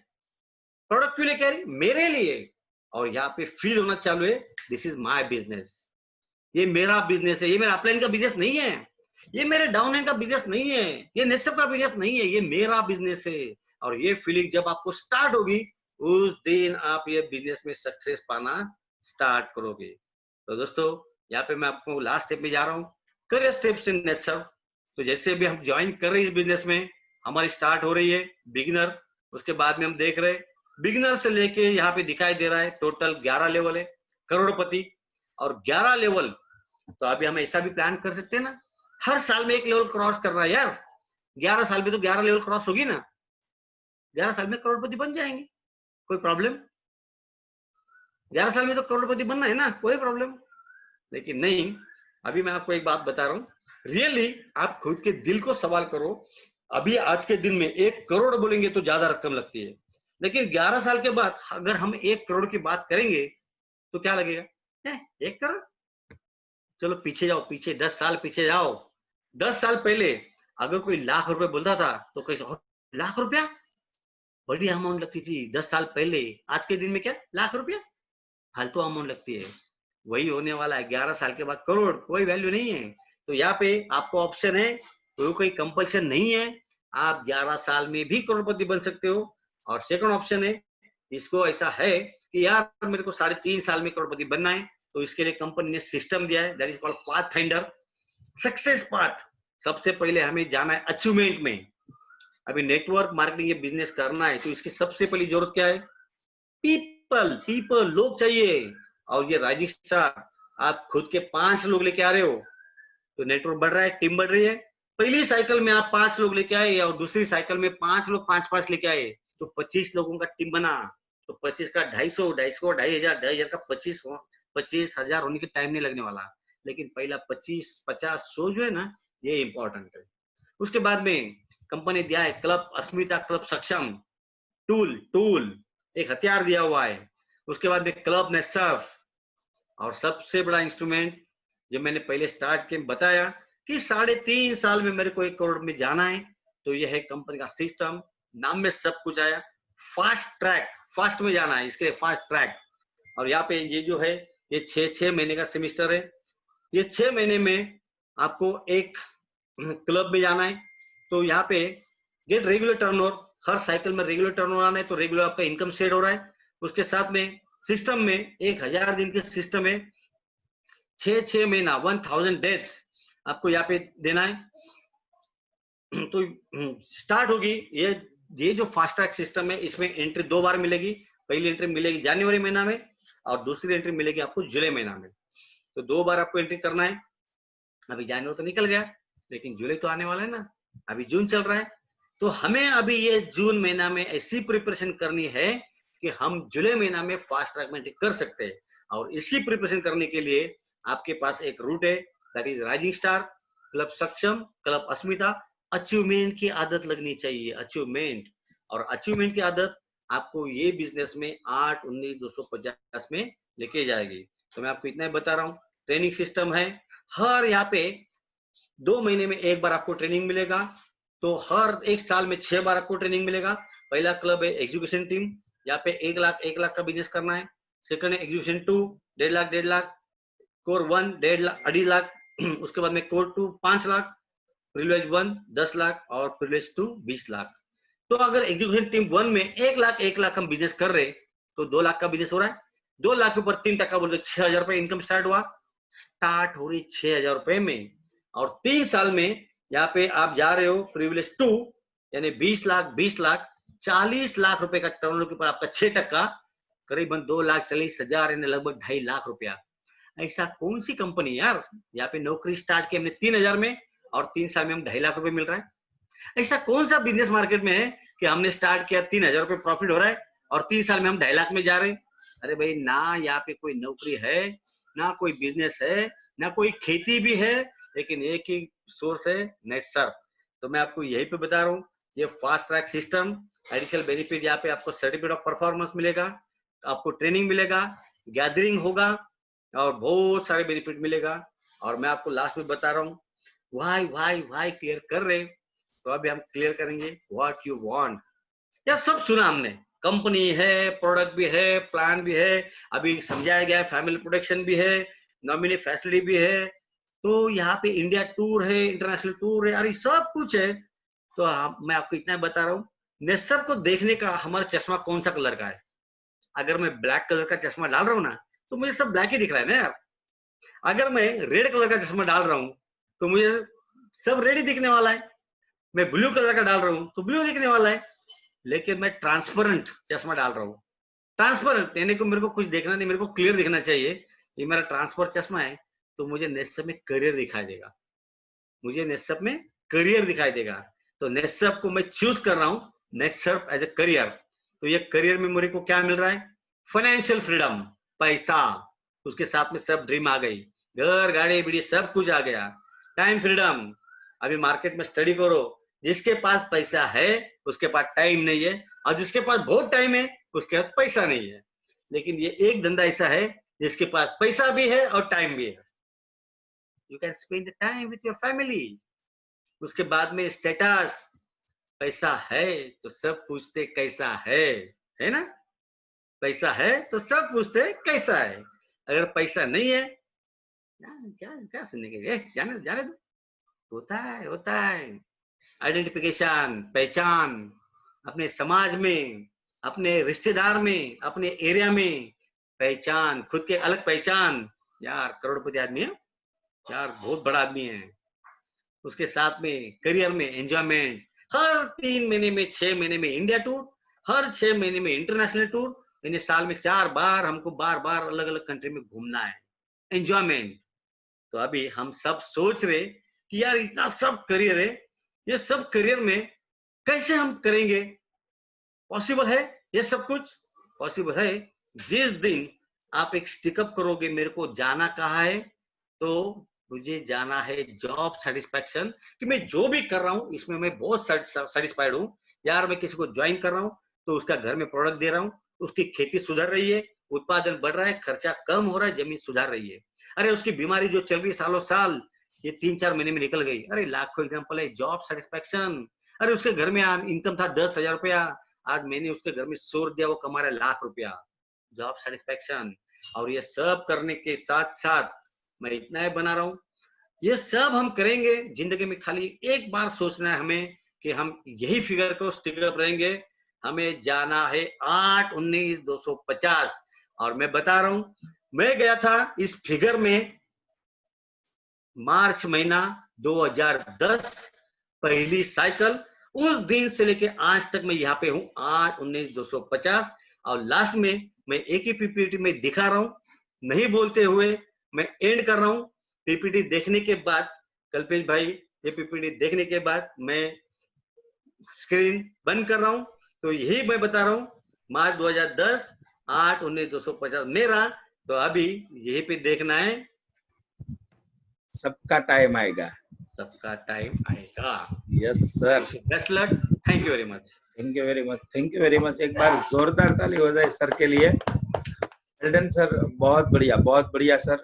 प्रोडक्ट क्यों लेके आ रही? मेरे लिए। और यहाँ पे फील होना चालू है, दिस इज माय बिजनेस, ये मेरा बिजनेस है, ये मेरा अपलाइन का बिजनेस नहीं है, ये मेरे डाउनलाइन का बिजनेस नहीं है, ये नेटवर्क का बिजनेस नहीं है, ये मेरा बिजनेस है। और ये फीलिंग जब आपको स्टार्ट होगी, उस दिन आप ये बिजनेस में सक्सेस पाना स्टार्ट करोगे। तो दोस्तों, यहाँ पे मैं आपको लास्ट स्टेप में जा रहा हूँ, करियर स्टेप्स इन नेटवर्क। तो जैसे अभी हम ज्वाइन कर रहे हैं इस बिजनेस में, हमारी स्टार्ट हो रही है बिगिनर, उसके बाद में हम देख रहे हैं बिगिनर से लेके यहाँ पे दिखाई दे रहा है टोटल 11 लेवल है, करोड़पति और 11 लेवल। तो अभी हम ऐसा भी प्लान कर सकते हैं ना, हर साल में एक लेवल क्रॉस कर रहा है यार, 11 साल में तो 11 लेवल क्रॉस होगी ना, 11 साल में करोड़पति बन जाएंगे, कोई प्रॉब्लम? 11 साल में तो करोड़पति बनना है ना, कोई प्रॉब्लम? लेकिन नहीं। अभी मैं आपको एक बात बता रहा हूँ, रियली आप खुद के दिल को सवाल करो। अभी आज के दिन में 1 करोड़ बोलेंगे तो ज्यादा रकम लगती है, लेकिन 11 साल के बाद अगर हम 1 करोड़ की बात करेंगे तो क्या लगेगा? 1 करोड़? चलो पीछे जाओ, पीछे 10 साल पीछे जाओ। 10 साल पहले अगर कोई लाख रुपए बोलता था तो कैसे, लाख रुपया बड़ी अमाउंट लगती थी 10 साल पहले। आज के दिन में क्या लाख रुपया फालतू अमाउंट लगती है। वही होने वाला है 11 साल के बाद, करोड़ कोई वैल्यू नहीं है। तो यहाँ पे आपको ऑप्शन है, कोई कंपल्शन नहीं है, आप 11 साल में भी करोड़पति बन सकते हो। और सेकंड ऑप्शन है, इसको ऐसा है कि यार मेरे को 3.5 साल में करोड़पति बनना है, तो इसके लिए कंपनी ने सिस्टम दिया है, that is called path finder success path. सबसे पहले हमें जाना है अचीवमेंट में। अभी नेटवर्क मार्केटिंग ये बिजनेस करना है तो इसकी सबसे पहली जरूरत क्या है? पीपल, पीपल, लोग चाहिए। और ये राइजिंग स्टार, आप खुद के 5 लोग लेके आ रहे हो तो नेटवर्क बढ़ रहा है, टीम बढ़ रही है। पहली साइकिल में आप 5 लोग लेके आए और दूसरी साइकिल में 5 लोग 5-5 लेके आए, तो 25 लोगों का टीम बना। तो 25 का 250, 250 को 2,500, 2,500 का 25,000 होने के टाइम नहीं लगने वाला। लेकिन पहला 25, 50, 100 जो है ना, ये इंपॉर्टेंट है। उसके बाद में कंपनी दिया है क्लब अस्मिता, क्लब सक्षम, टूल टूल एक हथियार दिया हुआ है। उसके बाद में क्लब ने सर्फ, और सबसे बड़ा इंस्ट्रूमेंट जो मैंने पहले स्टार्ट के बताया कि 3.5 साल में मेरे को 1 करोड़ में जाना है, तो यह है कंपनी का सिस्टम। नाम में सब कुछ आया, फास्ट ट्रैक, फास्ट में जाना है, इसके लिए फास्ट ट्रैक। और यहाँ पे ये जो है ये 6 महीने का सेमिस्टर है। ये 6 महीने में आपको एक क्लब में जाना है। तो यहाँ पे गेट रेगुलर टर्नओवर, हर साइकिल में रेगुलर टर्नओवर आना है, तो रेगुलर आपका इनकम सेट हो रहा है। उसके साथ में सिस्टम में 1000 दिन के सिस्टम है, 6 महीना 1000 डेज आपको यहाँ पे देना है। तो स्टार्ट होगी ये जो फास्ट ट्रैक सिस्टम है, इसमें एंट्री 2 बार मिलेगी। पहली एंट्री मिलेगी जनवरी महीना में और दूसरी एंट्री मिलेगी आपको जुलाई महीना में। तो 2 बार आपको एंट्री करना है। अभी जनवरी तो निकल गया, लेकिन जुलाई तो आने वाला है ना, अभी जून चल रहा है। तो हमें अभी ये जून महीना में ऐसी प्रिपरेशन करनी है कि हम जुलाई महीना में फास्ट ट्रैक में एंट्री कर सकते हैं। और इसकी प्रिपरेशन करने के लिए आपके पास एक रूट है, that is rising star, club सक्षम, क्लब अस्मिता। अचीवमेंट की आदत लगनी चाहिए, अचीवमेंट। और अचीवमेंट की आदत आपको ये बिजनेस में 8-19-250 में लेके जाएगी। तो मैं आपको इतना ही बता रहा हूँ। ट्रेनिंग सिस्टम है, हर यहाँ पे 2 महीने में 1 बार आपको ट्रेनिंग मिलेगा। तो हर 1 साल में 6 बार आपको ट्रेनिंग मिलेगा। पहला क्लब है एग्जीक्यूशन टीम, यहाँ पे 1 लाख का बिजनेस करना है। सेकंड है एग्जीक्यूशन 2, 1.5 लाख, कोर 1 2.5 लाख, उसके बाद में कोर 2 5 लाख, प्रिविलेज 1 10 लाख और प्रिविलेज 2 20 लाख। तो अगर एग्जीक्यूशन टीम 1 में 1 लाख हम बिजनेस कर रहे, तो 2 लाख का बिजनेस हो रहा है। 2 लाख के ऊपर 3% बोल 6,000 रुपए इनकम स्टार्ट हो रही 6,000 रुपए में। और 3 साल में यहाँ पे आप जा रहे हो प्रिविलेज 2, यानी 20 लाख 40 लाख रुपए का टर्नओवर के ऊपर आपका 6%, करीबन 2,40,000 यानी लगभग 2.5 लाख रुपया। ऐसा कौन सी कंपनी यार, यहाँ पे नौकरी स्टार्ट की हमने 3,000 में और 3 साल में हम 2.5 लाख रुपए मिल रहा है। ऐसा कौन सा बिजनेस मार्केट में है कि हमने स्टार्ट किया 3,000 रुपए प्रॉफिट हो रहा है और 3 साल में हम 2.5 लाख में जा रहे हैं। अरे भाई, ना यहाँ पे कोई नौकरी है, ना कोई बिजनेस है, ना कोई खेती भी है, लेकिन एक ही सोर्स है, नेसर। तो मैं आपको यही पे बता रहा हूँ, ये fast track system, additional benefit, यहाँ पे आपको सर्टिफिकेट ऑफ परफॉर्मेंस मिलेगा, आपको ट्रेनिंग मिलेगा, गैदरिंग होगा और बहुत सारे बेनिफिट मिलेगा। और मैं आपको लास्ट में बता रहा हूँ, वाई क्लियर कर रहे, तो अभी हम क्लियर करेंगे व्हाट यू वांट। यार सब सुना हमने, कंपनी है, प्रोडक्ट भी है, प्लान भी है, अभी समझाया गया है, फैमिली प्रोटेक्शन भी है, नॉमिनी फैसिलिटी भी है, तो यहाँ पे इंडिया टूर है, इंटरनेशनल टूर है, अरे सब कुछ है। तो मैं आपको इतना बता रहा हूँ, नेसर को देखने का हमारा चश्मा कौन सा कलर का है। अगर मैं ब्लैक कलर का चश्मा डाल रहा हूँ ना, तो मुझे सब ब्लैक ही दिख रहा है ना यार। अगर मैं रेड कलर का चश्मा डाल रहा हूँ, तो मुझे सब रेड ही दिखने वाला है। मैं ब्लू कलर का डाल रहा हूँ तो ब्लू दिखने वाला है। लेकिन मैं ट्रांसपेरेंट चश्मा डाल रहा हूँ, ट्रांसपेरेंट यानी कि मेरे को कुछ देखना नहीं, मेरे को क्लियर दिखना चाहिए। ये मेरा ट्रांसपेरेंट चश्मा है, तो मुझे नेटसप में करियर दिखाई देगा, मुझे नेटसप में करियर दिखाई देगा। तो नेटसप को मैं चूज कर रहा हूँ, नेटसप एज ए करियर। तो ये करियर में मेरे को क्या मिल रहा है, फाइनेंशियल फ्रीडम, पैसा, उसके साथ में सब ड्रीम आ गई, घर गाड़ी बीड़ी सब कुछ आ गया। टाइम फ्रीडम, अभी मार्केट में स्टडी करो, जिसके पास पैसा है उसके पास टाइम नहीं है, और जिसके पास बहुत टाइम है उसके पास पैसा नहीं है। लेकिन ये एक धंधा ऐसा है जिसके पास पैसा भी है और टाइम भी है, you can spend the time with your family. उसके बाद में स्टेटस, पैसा है तो सब पूछते कैसा है ना, पैसा है तो सब पूछते कैसा है। अगर पैसा नहीं है, क्या क्या सुनने के, जाने जाने दो, होता है आइडेंटिफिकेशन, पहचान, अपने समाज में, अपने रिश्तेदार में, अपने एरिया में पहचान, खुद के अलग पहचान। यार करोड़पति आदमी है यार, बहुत बड़ा आदमी है। उसके साथ में करियर में एंजॉयमेंट, हर 3 महीने में 6 महीने में इंडिया टूर, हर 6 महीने में इंटरनेशनल टूर, यानी साल में 4 बार हमको बार बार अलग अलग कंट्री में घूमना है, एंजॉयमेंट। तो अभी हम सब सोच रहे कि यार इतना सब करियर है, ये सब करियर में कैसे हम करेंगे, पॉसिबल है ये सब कुछ, पॉसिबल है जिस दिन आप एक स्टिकअप करोगे, मेरे को जाना कहाँ है, तो मुझे जाना है जॉब सेटिस्फैक्शन, कि मैं जो भी कर रहा हूँ इसमें मैं बहुत सेटिस्फाइड हूँ। यार मैं किसी को ज्वाइन कर रहा हूँ तो उसका घर में प्रोडक्ट दे रहा हूँ, उसकी खेती सुधर रही है, उत्पादन बढ़ रहा है, खर्चा कम हो रहा है, जमीन सुधार रही है। अरे उसकी बीमारी जो चल रही सालों साल, ये 3-4 महीने में निकल गई। अरे लाखों एग्जाम्पल है, जॉब सेटिस्फैक्शन। अरे उसके घर में इनकम था 10,000 रुपया, आज मैंने उसके घर में 100 दिया, वो कमा रहा है लाख रुपया, जॉब सेटिस्फैक्शन। और ये सब करने के साथ साथ मैं इतना ही बना रहा हूँ, ये सब हम करेंगे जिंदगी में। खाली एक बार सोचना है हमें कि हम यही फिगर को स्टिकअप रहेंगे, हमें जाना है 8-19-250। और मैं बता रहा हूँ, मैं गया था इस फिगर में मार्च महीना 2010, पहली साइकिल, उस दिन से लेके आज तक मैं यहाँ पे हूँ 8-19-250। और लास्ट में मैं एक ही पीपीटी में दिखा रहा हूँ, नहीं बोलते हुए मैं एंड कर रहा हूँ। पीपीटी देखने के बाद कल्पेश भाई, ये पीपीटी देखने के बाद मैं स्क्रीन बंद कर रहा हूँ। तो यही मैं बता रहा हूँ, मार्च 2010 8/19/250 मेरा, तो अभी यही पे देखना है। सबका टाइम आएगा। सबका टाइम आएगा। Yes sir, best luck, thank you very much. Thank you very much, thank you very much. एक बार जोरदार ताली हो जाए सर के लिए। वेल डन सर, बहुत बढ़िया सर।